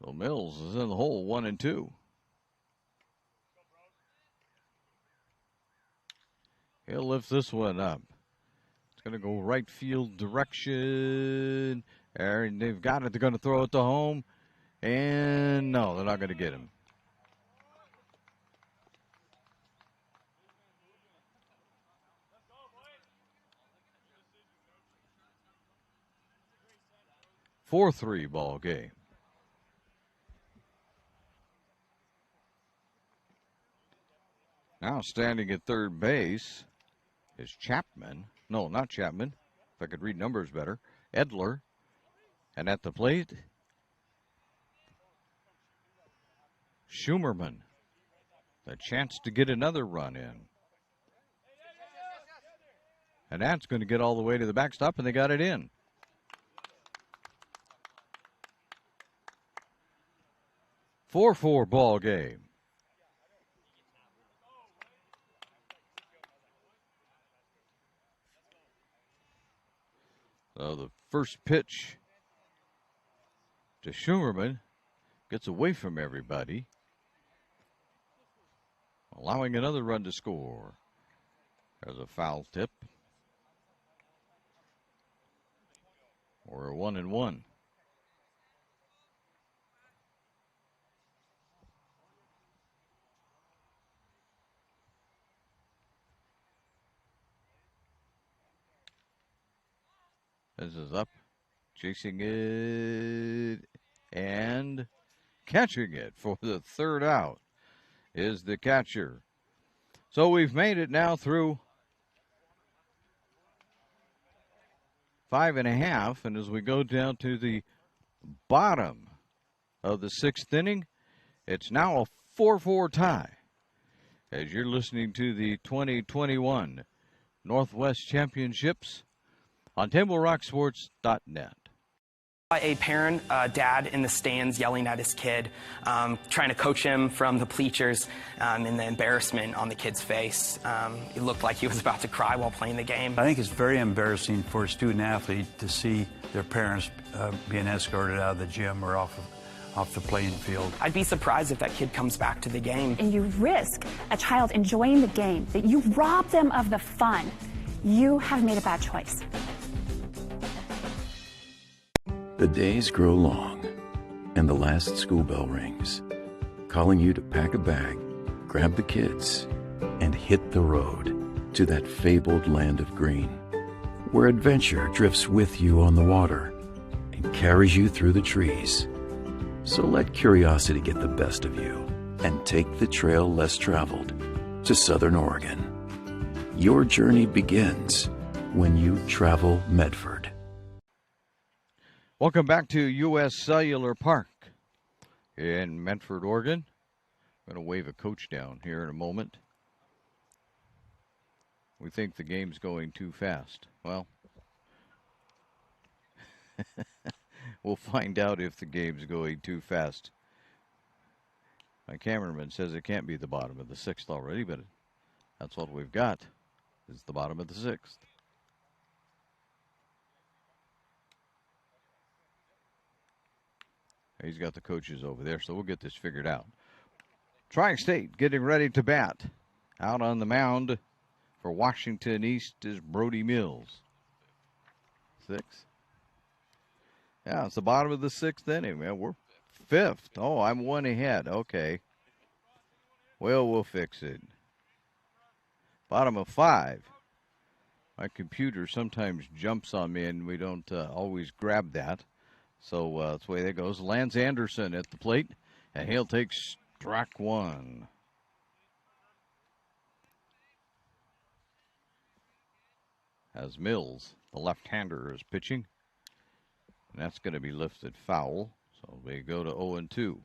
So Mills is in the hole, 1-2. He'll lift this one up. It's going to go right field direction. And they've got it. They're going to throw it to home. And no, they're not going to get him. Four 3 ball game. Now standing at third base is Chapman. No, not Chapman. If I could read numbers better. Edler. And at the plate, Schumerman. The chance to get another run in. And that's going to get all the way to the backstop, and they got it in. Four ball game. So the first pitch to Schumerman gets away from everybody, allowing another run to score. There's a foul tip. We're 1-1. This is up, chasing it, and catching it for the third out is the catcher. So we've made it now through 5.5, and as we go down to the bottom of the sixth inning, it's now a 4-4 tie. As you're listening to the 2021 Northwest Championships on TableRockSports.net. A parent, dad in the stands yelling at his kid, trying to coach him from the bleachers, and the embarrassment on the kid's face. It looked like he was about to cry while playing the game. I think it's very embarrassing for a student athlete to see their parents being escorted out of the gym or off the playing field. I'd be surprised if that kid comes back to the game. And you risk a child enjoying the game, that you rob them of the fun. You have made a bad choice. The days grow long, and the last school bell rings, calling you to pack a bag, grab the kids, and hit the road to that fabled land of green, where adventure drifts with you on the water and carries you through the trees. So let curiosity get the best of you and take the trail less traveled to Southern Oregon. Your journey begins when you travel Medford. Welcome back to U.S. Cellular Park in Medford, Oregon. I'm going to wave a coach down here in a moment. We think the game's going too fast. Well, we'll find out if the game's going too fast. My cameraman says it can't be the bottom of the sixth already, but that's what we've got, is the bottom of the sixth. He's got the coaches over there, so we'll get this figured out. Tri-State getting ready to bat. Out on the mound for Washington East is Brody Mills. 6. Yeah, it's the bottom of the 6th inning, man. We're 5th. Oh, I'm 1 ahead. Okay. Well, we'll fix it. Bottom of 5. My computer sometimes jumps on me, and we don't always grab that. So that's the way that goes. Lance Anderson at the plate, and he'll take strike 1. As Mills, the left-hander, is pitching. And that's going to be lifted foul. So we go to 0-2.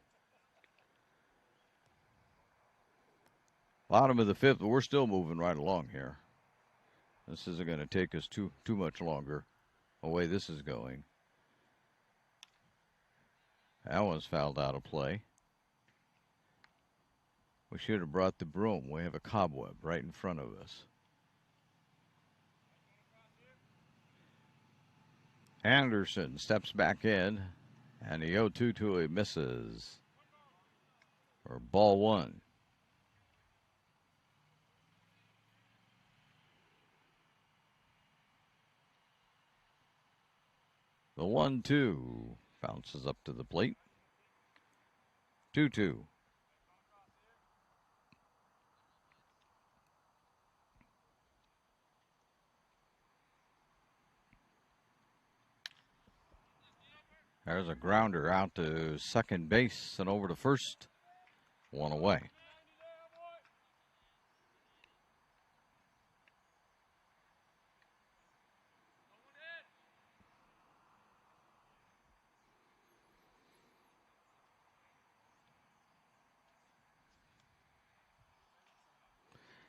Bottom of the 5th, but we're still moving right along here. This isn't going to take us too much longer, the way this is going. That one's fouled out of play. We should have brought the broom. We have a cobweb right in front of us. Anderson steps back in, and the 0-2 to a misses. For ball 1. The 1-2 bounces up to the plate. 2-2. There's a grounder out to second base and over to first. 1 away.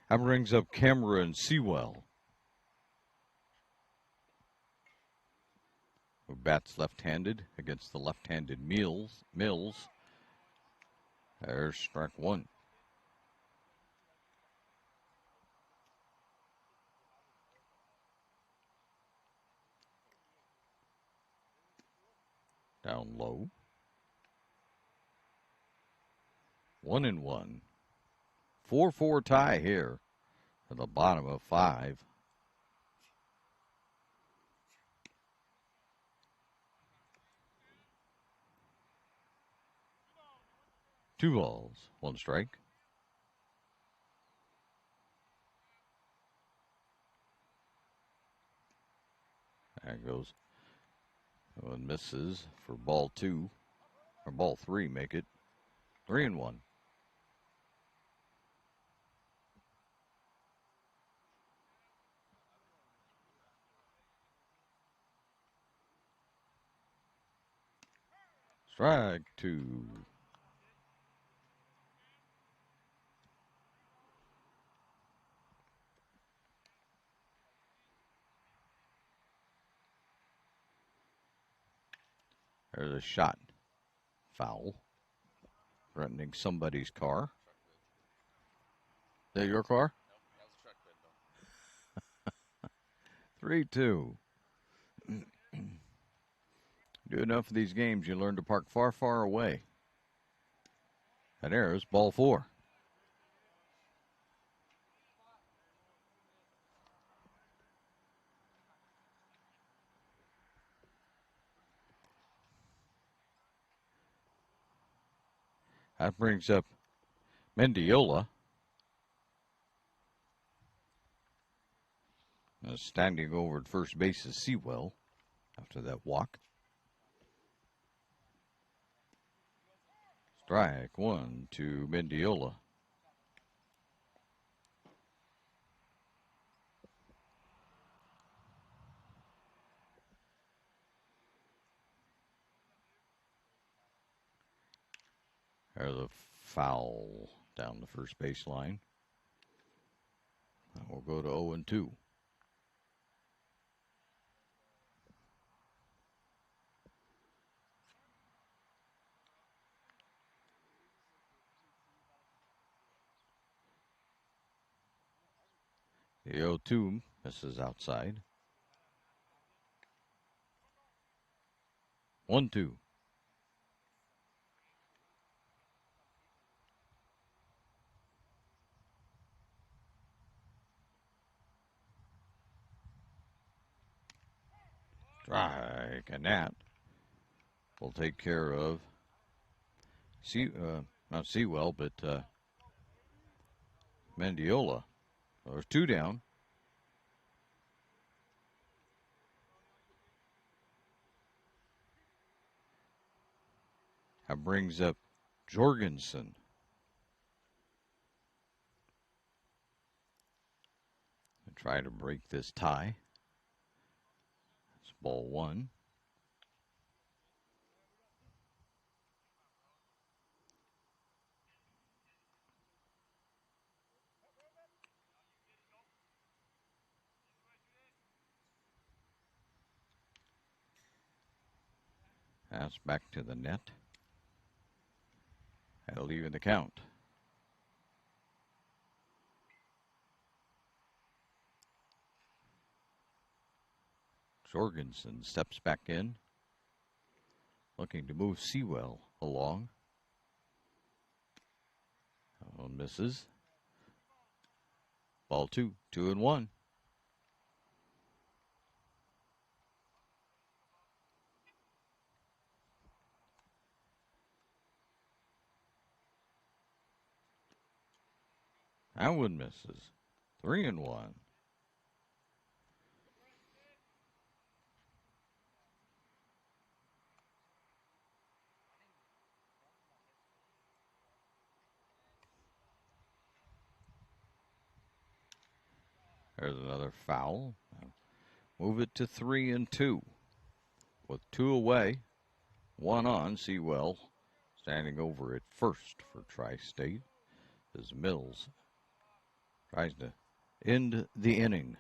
That brings up Cameron Sewell, who bats left-handed against the left-handed Mills. There's strike 1. Down low. 1-1. 4-4 tie here at the bottom of 5. Two balls, 1 strike. There goes. One misses for ball 2. Or ball 3, make it 3-1. Strike 2. There's a shot. Foul. Threatening somebody's car. Is that your car? Nope, that was a truck bed, 3-2. Do enough of these games, you learn to park far, far away. And there's ball 4. That brings up Mendiola. Standing over at first base is Sewell after that walk. Strike 1 to Mendiola. There's a foul down the first baseline. We'll go to 0-2. The 0-2 misses outside. 1-2. And that will take care of not Sewell, but Mendiola. There's 2 down. That brings up Jorgensen. And try to break this tie. It's ball 1. That's back to the net. That'll even the count. Jorgensen steps back in, looking to move Sewell along. Misses. Ball 2, 2-1. That one misses. 3-1. There's another foul. Move it to 3-2. With 2 away, 1 on. Sewell standing over at first for Tri-State as Mills tries to end the inning.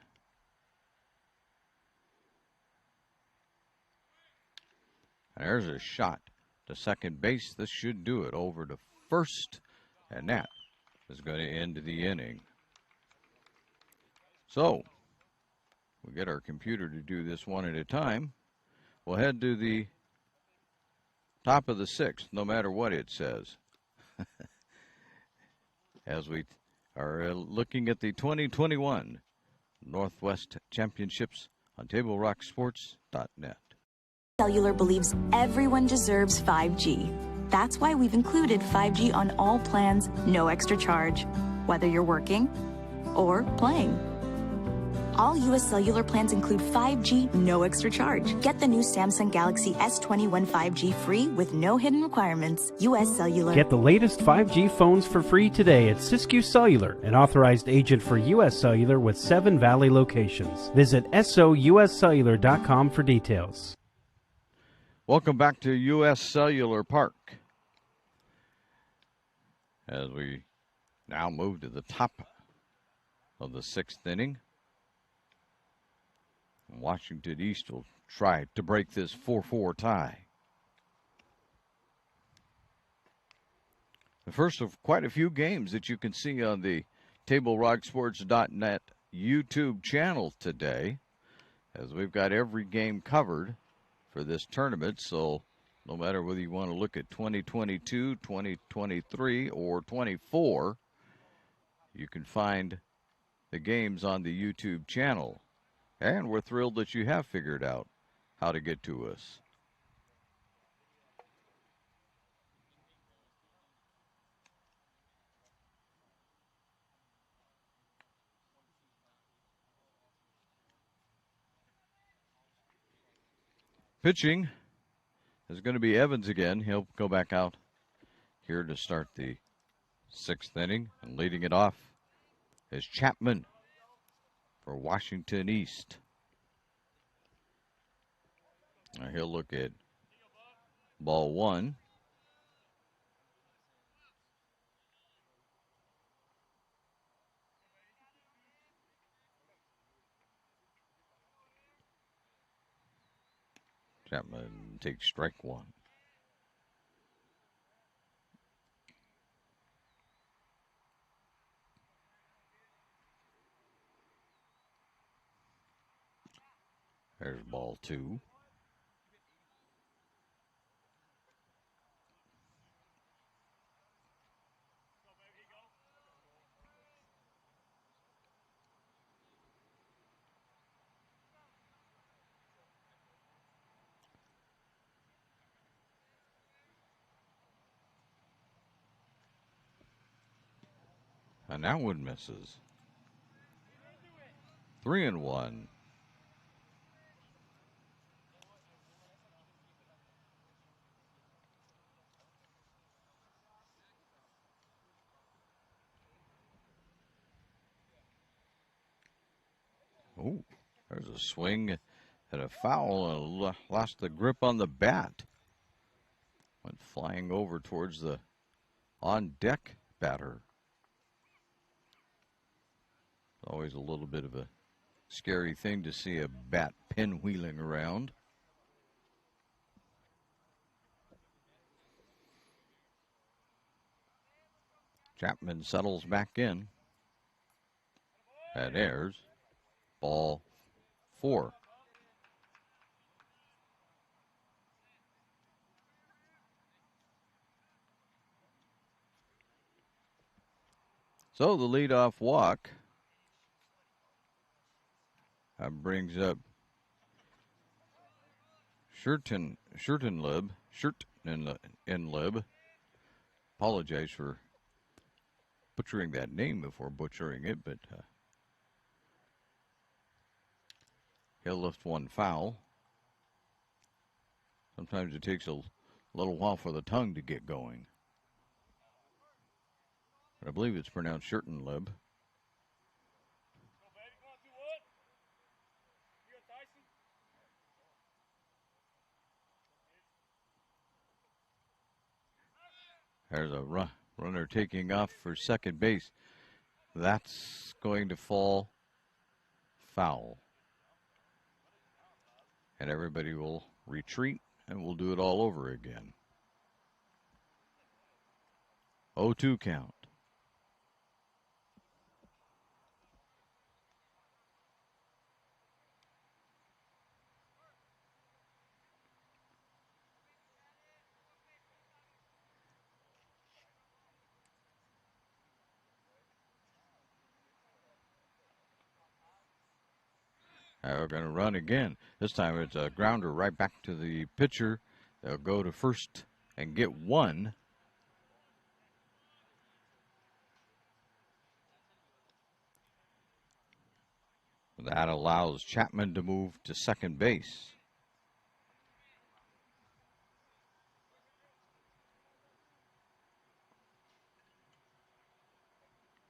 And there's a shot to second base. This should do it. Over to first, and that is going to end the inning. So, we'll get our computer to do this one at a time. We'll head to the top of the 6th, no matter what it says. As we are looking at the 2021 Northwest Championships on TableRockSports.net. Cellular believes everyone deserves 5G. That's why we've included 5G on all plans, no extra charge, whether you're working or playing. All U.S. Cellular plans include 5G, no extra charge. Get the new Samsung Galaxy S21 5G free with no hidden requirements. U.S. Cellular. Get the latest 5G phones for free today at Siskiyou Cellular, an authorized agent for U.S. Cellular with 7 Valley locations. Visit souscellular.com for details. Welcome back to U.S. Cellular Park. As we now move to the top of the 6th inning. Washington East will try to break this 4-4 tie. The first of quite a few games that you can see on the TableRockSports.net YouTube channel today, as we've got every game covered for this tournament. So no matter whether you want to look at 2022, 2023, or 24, you can find the games on the YouTube channel. And we're thrilled that you have figured out how to get to us. Pitching is going to be Evans again. He'll go back out here to start the 6th inning. And leading it off is Chapman for Washington East. Now he'll look at ball 1. Chapman takes strike 1. There's ball 2. And that one misses. 3-1. Oh, there's a swing and a foul, and lost the grip on the bat. Went flying over towards the on-deck batter. Always a little bit of a scary thing to see a bat pinwheeling around. Chapman settles back in. And airs. Ball 4. So the leadoff walk brings up Schertenlib. Apologize for butchering that name before butchering it, but he'll lift one foul. Sometimes it takes a little while for the tongue to get going. But I believe it's pronounced Schertenlib. There's a runner taking off for second base. That's going to fall foul. And everybody will retreat, and we'll do it all over again. 0-2 count. We're going to run again. This time it's a grounder right back to the pitcher. They'll go to first and get one. That allows Chapman to move to second base.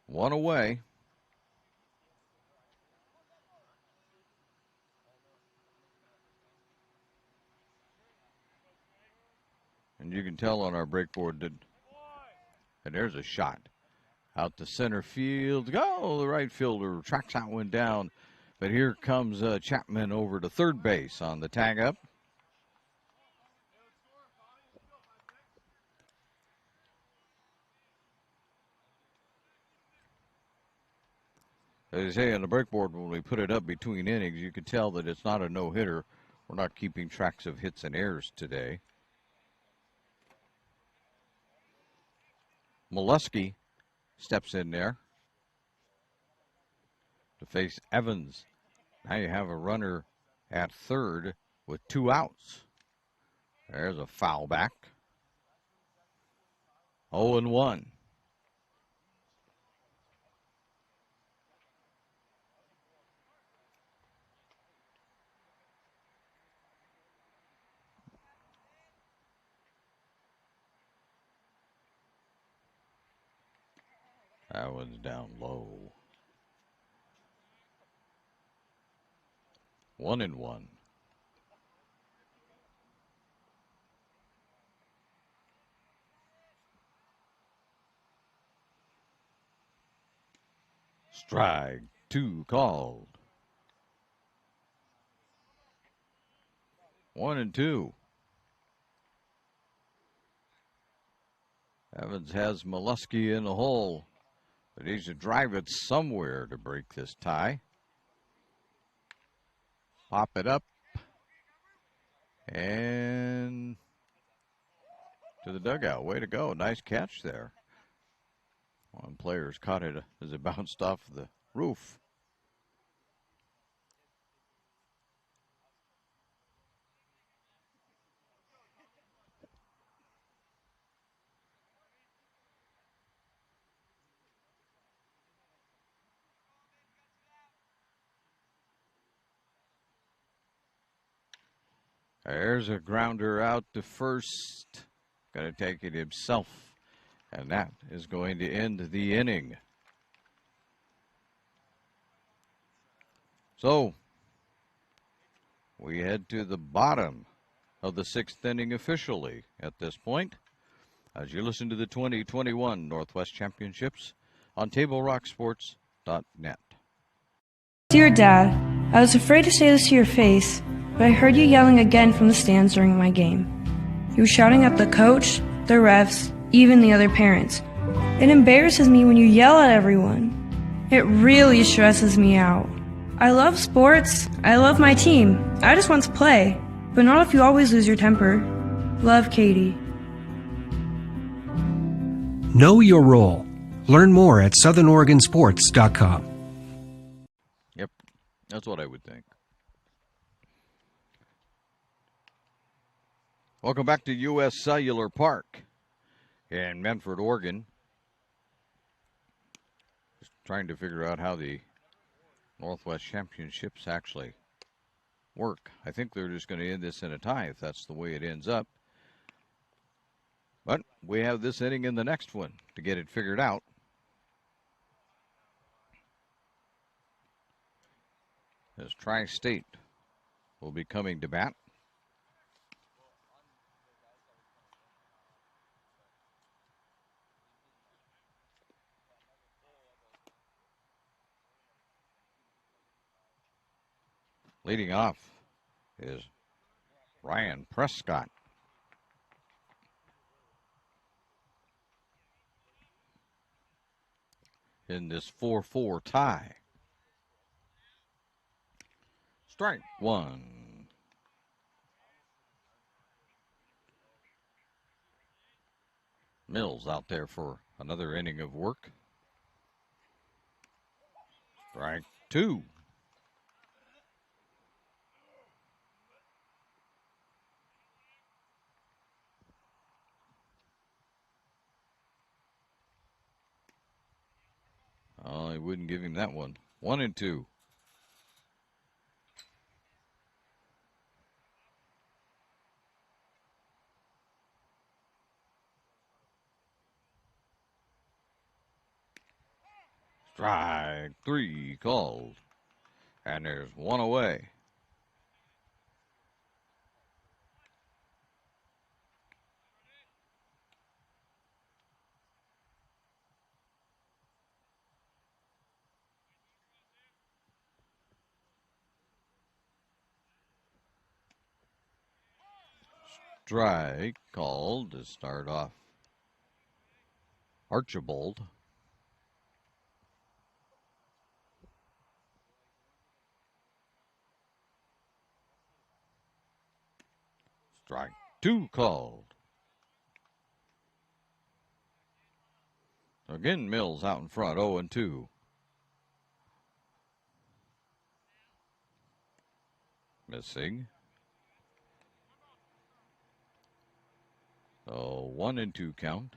One away. And you can tell on our breakboard that, and there's a shot out to center field. Go! The right fielder tracks that one down. But here comes Chapman over to third base on the tag up. As I say on the breakboard, when we put it up between innings, you can tell that it's not a no-hitter. We're not keeping tracks of hits and errors today. Molesky steps in there to face Evans. Now you have a runner at third with 2 outs. There's a foul back. 0-1. That one's down low. 1-1. Strike 2 called. 1-2. Evans has Molesky in the hole, but he's to drive it somewhere to break this tie. Pop it up and to the dugout. Way to go. Nice catch there. One player's caught it as it bounced off the roof. There's a grounder out to first. Going to take it himself. And that is going to end the inning. So, we head to the bottom of the sixth inning officially at this point, as you listen to the 2021 Northwest Championships on TableRockSports.net. Dear Dad, I was afraid to say this to your face, but I heard you yelling again from the stands during my game. You were shouting at the coach, the refs, even the other parents. It embarrasses me when you yell at everyone. It really stresses me out. I love sports. I love my team. I just want to play, but not if you always lose your temper. Love, Katie. Know your role. Learn more at southernoregonsports.com. Yep, that's what I would think. Welcome back to U.S. Cellular Park in Medford, Oregon. Just trying to figure out how the Northwest Championships actually work. I think they're just going to end this in a tie if that's the way it ends up. But we have this inning in the next one to get it figured out. As Tri-State will be coming to bat. Leading off is Ryan Prescott. In this 4-4 tie. Strike one. Mills out there for another inning of work. Strike two. Oh, he wouldn't give him that one. 1-2. Strike three called. And there's one away. Strike called to start off Archibald. Strike two called. Again, Mills out in front, 0-2. Missing. So 1-2 count.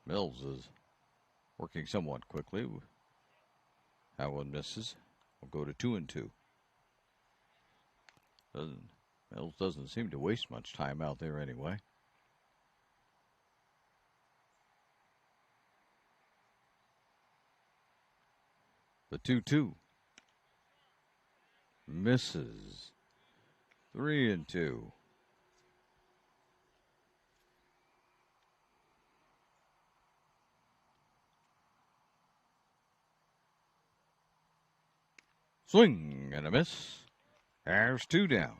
Mills is working somewhat quickly. That one misses. We'll go to 2-2. Mills doesn't seem to waste much time out there anyway. The 2-2. Misses. 3-2. Swing and a miss. There's two down.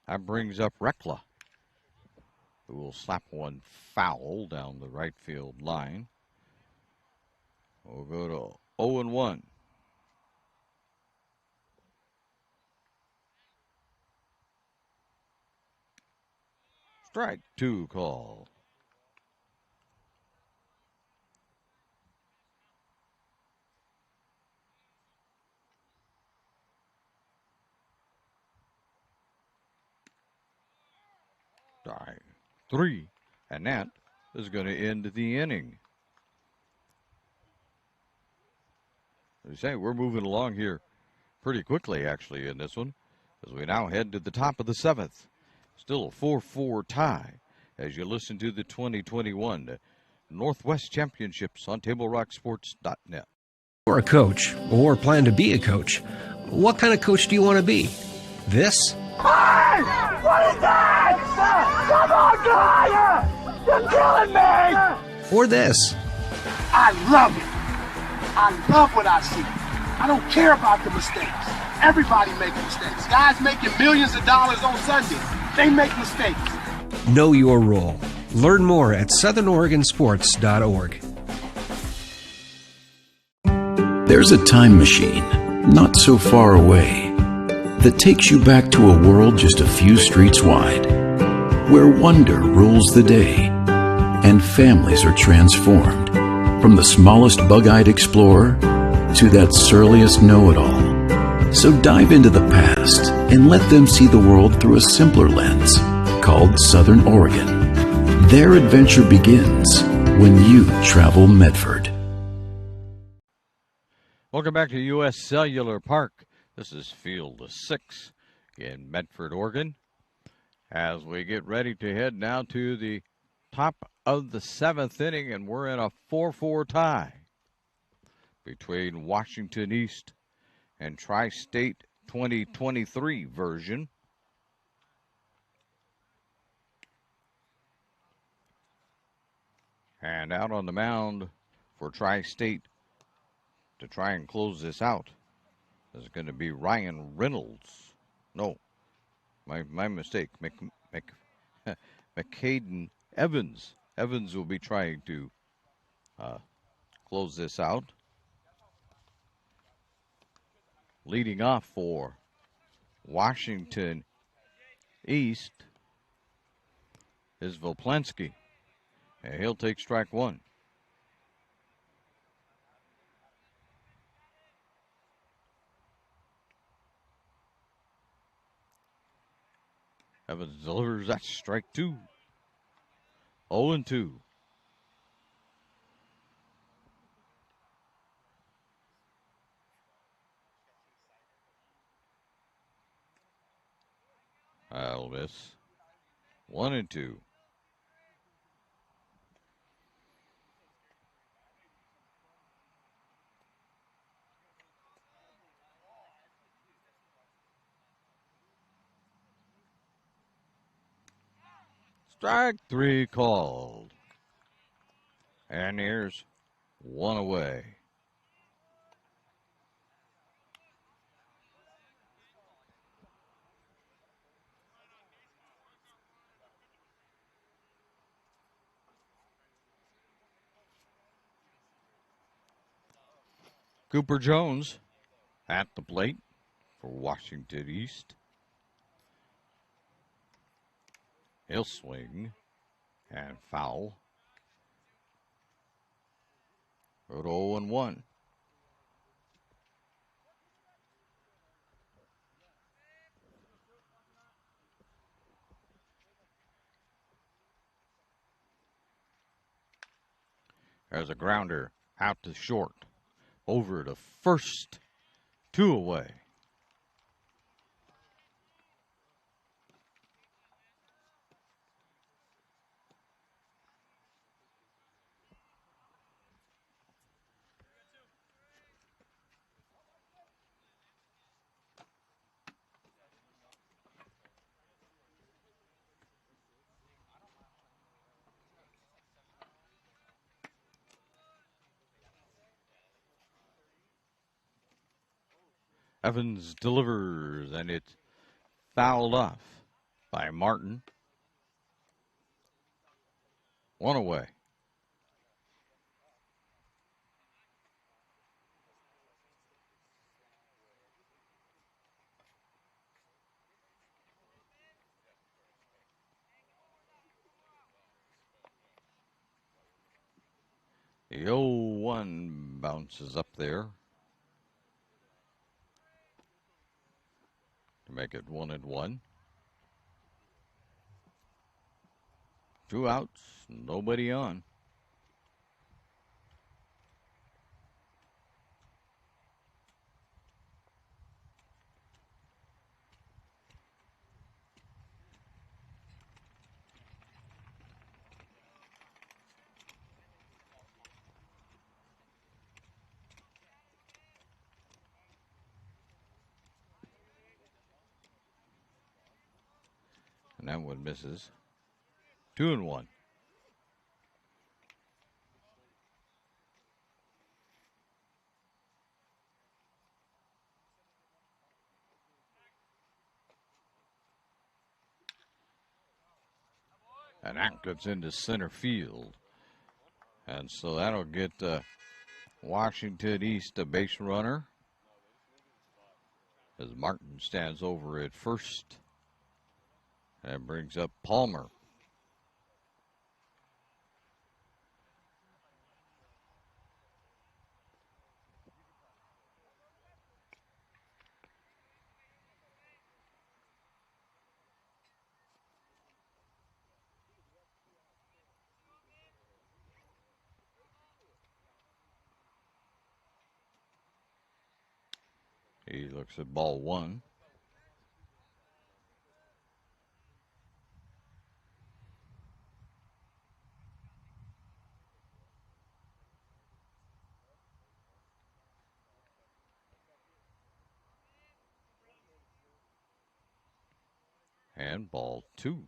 That brings up Rekla, who will slap one foul down the right field line. We'll go to 0-1. Strike two call. Strike 3, and that is going to end the inning. As I say, we're moving along here pretty quickly, actually, in this one, as we now head to the top of the 7th. Still a 4-4 tie as you listen to the 2021 Northwest Championships on TableRockSports.net. You're a coach or plan to be a coach. What kind of coach do you want to be? This? Hey! What is that? Come on, guy! You're killing me! Or this? I love it. I love what I see. I don't care about the mistakes. Everybody makes mistakes. Guys making millions of dollars on Sunday, they make mistakes. Know your role. Learn more at southernoregonsports.org. There's a time machine, not so far away, that takes you back to a world just a few streets wide, where wonder rules the day, and families are transformed, from the smallest bug-eyed explorer to that surliest know-it-all. So dive into the past and let them see the world through a simpler lens, called Southern Oregon. Their adventure begins when you travel Medford. Welcome back to U.S. Cellular Park. This is Field 6 in Medford, Oregon, as we get ready to head now to the top of the 7th inning, and we're in a 4-4 tie between Washington East and Tri-State 2023 version. And out on the mound for Tri-State to try and close this out is going to be Ryan Reynolds. No, my mistake. McCaden Evans. Evans will be trying to close this out. Leading off for Washington East is Voplensky, and he'll take strike 1. Evans delivers, that's strike 2. 0-2. That'll miss. 1-2. Strike 3 called. And here's 1 away. Cooper Jones at the plate for Washington East. He'll swing and foul. Go to 0-1. There's a grounder out to short. Over to first. 2 away. Evans delivers, and it's fouled off by Martin. 1 away. The 0-1 bounces up there to make it 1-1. 2 outs, nobody on. And that one misses. 2-1. And that gets into center field. And so that'll get Washington East a base runner as Martin stands over at first and brings up Palmer. He looks at ball 1. And ball 2.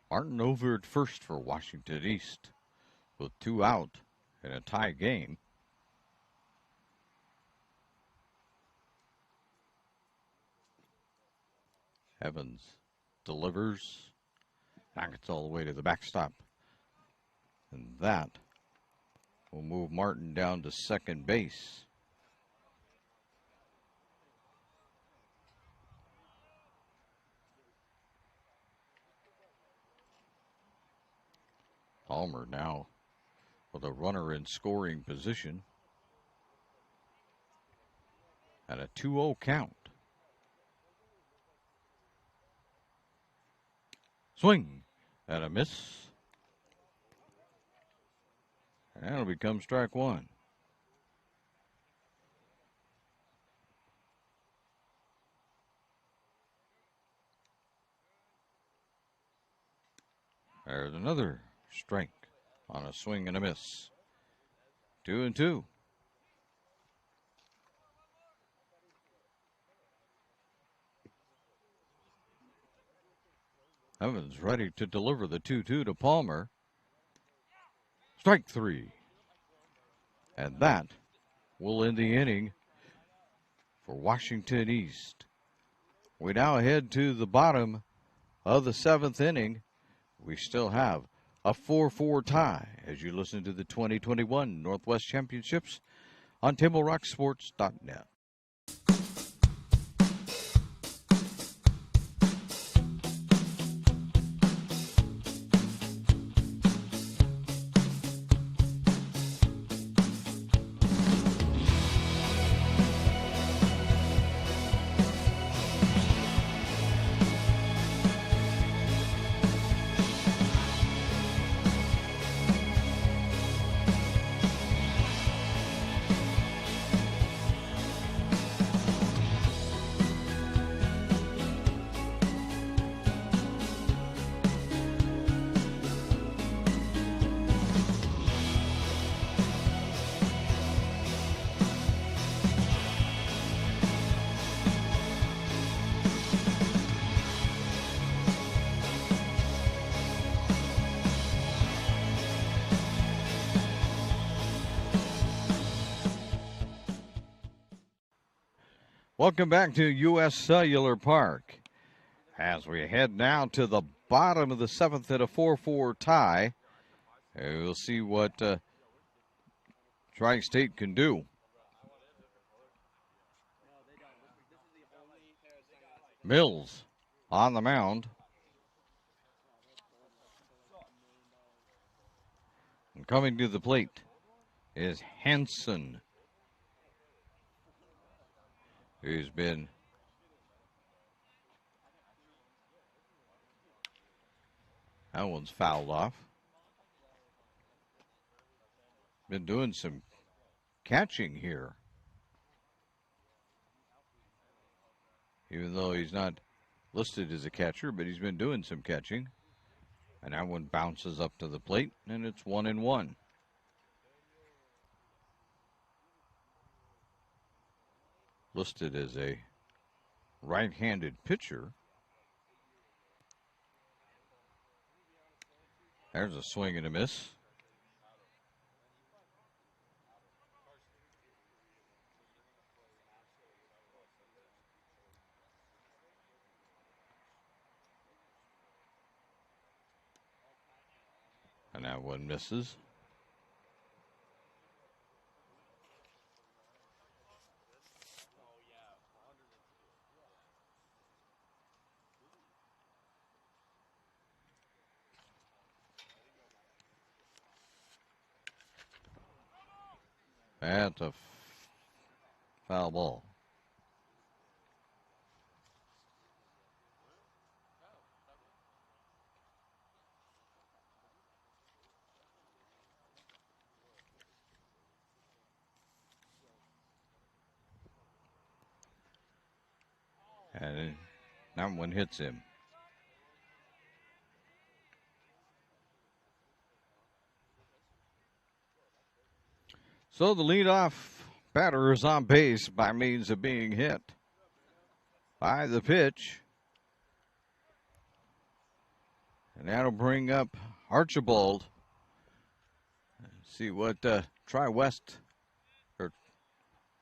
Martin over at first for Washington East with 2 out in a tie game. Evans delivers. That gets all the way to the backstop. And that will move Martin down to second base. Palmer now with a runner in scoring position. And a 2-0 count. Swing and a miss. And it'll become strike 1. There's another strike on a swing and a miss. 2-2. Evans ready to deliver the 2-2 to Palmer. Strike 3. And that will end the inning for Washington East. We now head to the bottom of the 7th inning. We still have a 4-4 tie as you listen to the 2021 Northwest Championships on TableRockSports.net. Welcome back to U.S. Cellular Park. As we head now to the bottom of the 7th at a 4-4 tie, we'll see what Tri-State can do. Mills on the mound. And coming to the plate is Hanson. He's been that one's fouled off. Been doing some catching here. Even though he's not listed as a catcher, but he's been doing some catching. And that one bounces up to the plate, and it's 1-1. Listed as a right-handed pitcher. There's a swing and a miss. And that one misses. That's a foul ball. And that one hits him. So the leadoff batter is on base by means of being hit by the pitch. And that'll bring up Archibald. See what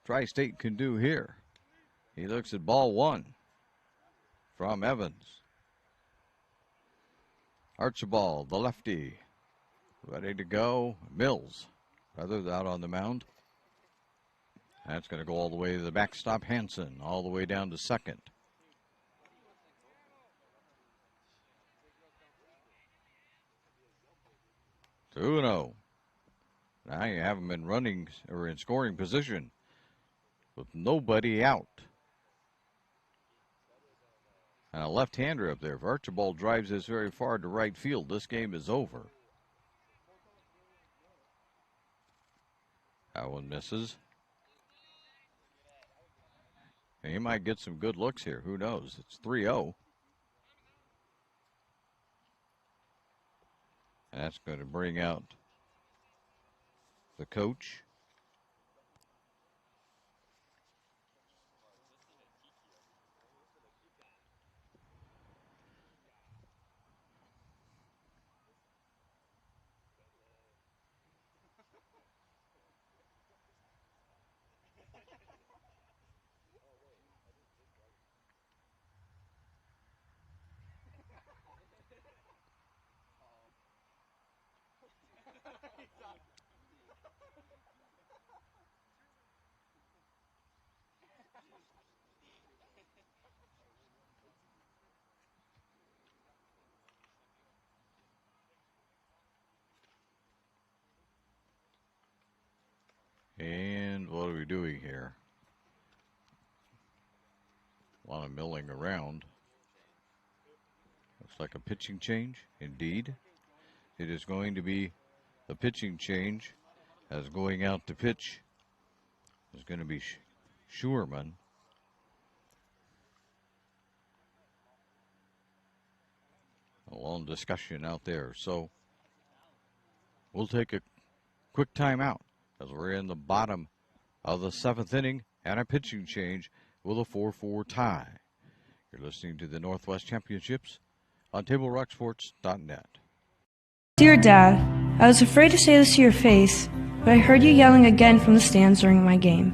Tri-State can do here. He looks at ball one from Evans. Archibald, the lefty, ready to go. Mills, Feathers out on the mound. That's going to go all the way to the backstop. Hansen all the way down to second. Two and 0. Now you have them in running or in scoring position with nobody out. And a left-hander up there. If Archibald drives this very far to right field, this game is over. That one misses. And he might get some good looks here. Who knows? It's 3-0. And that's going to bring out the coach. And what are we doing here? A lot of milling around. Looks like a pitching change. Indeed. It is going to be a pitching change, as going out to pitch is going to be Schurman. A long discussion out there. So we'll take a quick timeout as we're in the bottom of the seventh inning and a pitching change with a 4-4 tie. You're listening to the Northwest Championships on TableRockSports.net. Dear Dad, I was afraid to say this to your face, but I heard you yelling again from the stands during my game.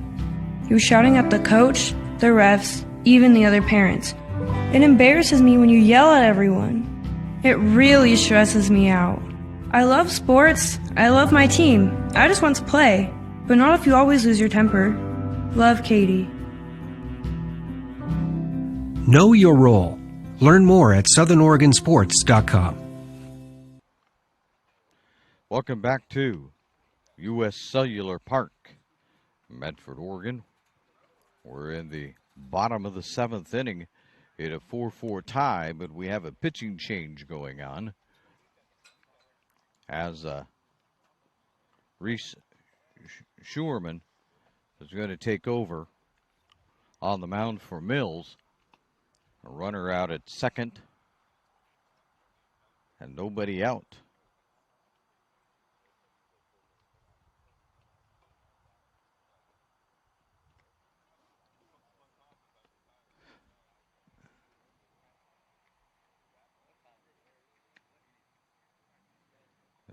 You were shouting at the coach, the refs, even the other parents. It embarrasses me when you yell at everyone. It really stresses me out. I love sports, I love my team, I just want to play, but not if you always lose your temper. Love, Katie. Know your role. Learn more at southernoregonsports.com. Welcome back to U.S. Cellular Park, Medford, Oregon. We're in the bottom of the 7th inning in a 4-4 tie, but we have a pitching change going on as Reese Schuerman is going to take over on the mound for Mills. A runner out at second and nobody out.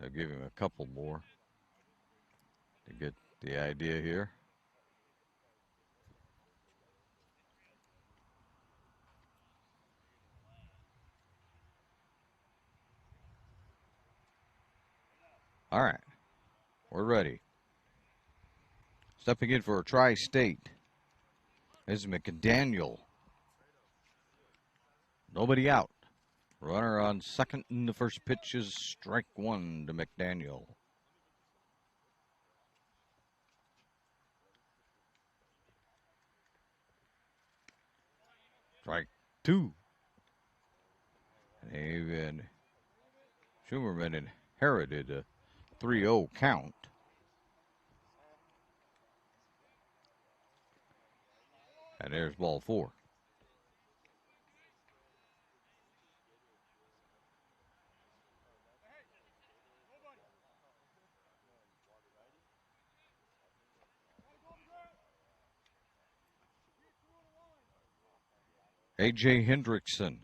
I'll give him a couple more to get the idea here. All right, we're ready. Stepping in for a Tri-State is McDaniel. Nobody out. Runner on second, and the first pitch is strike one to McDaniel. Strike two. And even Schuerman inherited a 3-0 count. And there's ball four. A.J. Hendrickson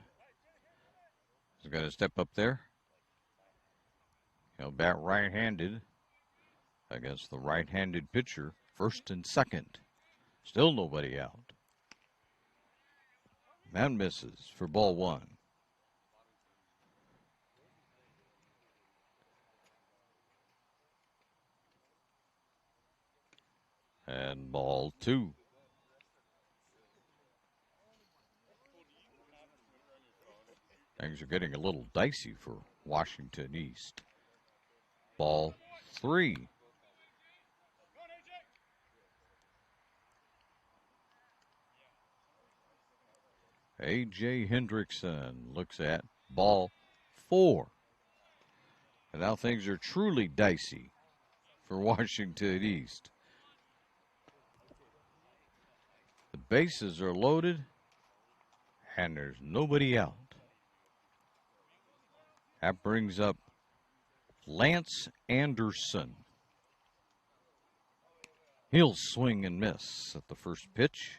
is going to step up there. He'll bat right-handed against the right-handed pitcher, first and second. Still nobody out. Man misses for ball one. And ball two. Things are getting a little dicey for Washington East. Ball three. A.J. Hendrickson looks at ball four. And now things are truly dicey for Washington East. The bases are loaded, and there's nobody out. That brings up Lance Anderson. He'll swing and miss at the first pitch.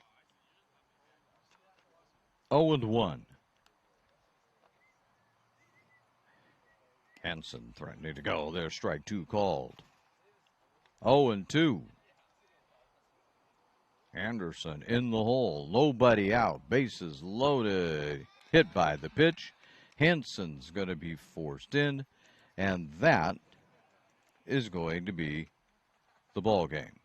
0-1. Hanson threatening to go. There's strike two called. 0-2. Anderson in the hole. Nobody out. Bases loaded. Hit by the pitch. Hanson's going to be forced in, and that is going to be the ball game.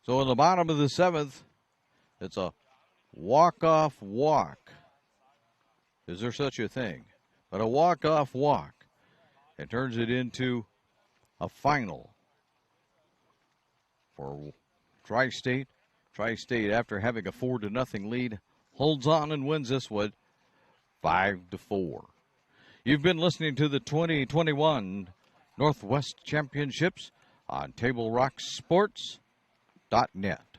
So in the bottom of the 7th, it's a walk-off walk. Is there such a thing? But a walk-off walk. It turns it into a final for Tri-State. Tri-State, after having a 4-0 lead, holds on and wins this one 5-4. You've been listening to the 2021 Northwest Championships on TableRockSports.net.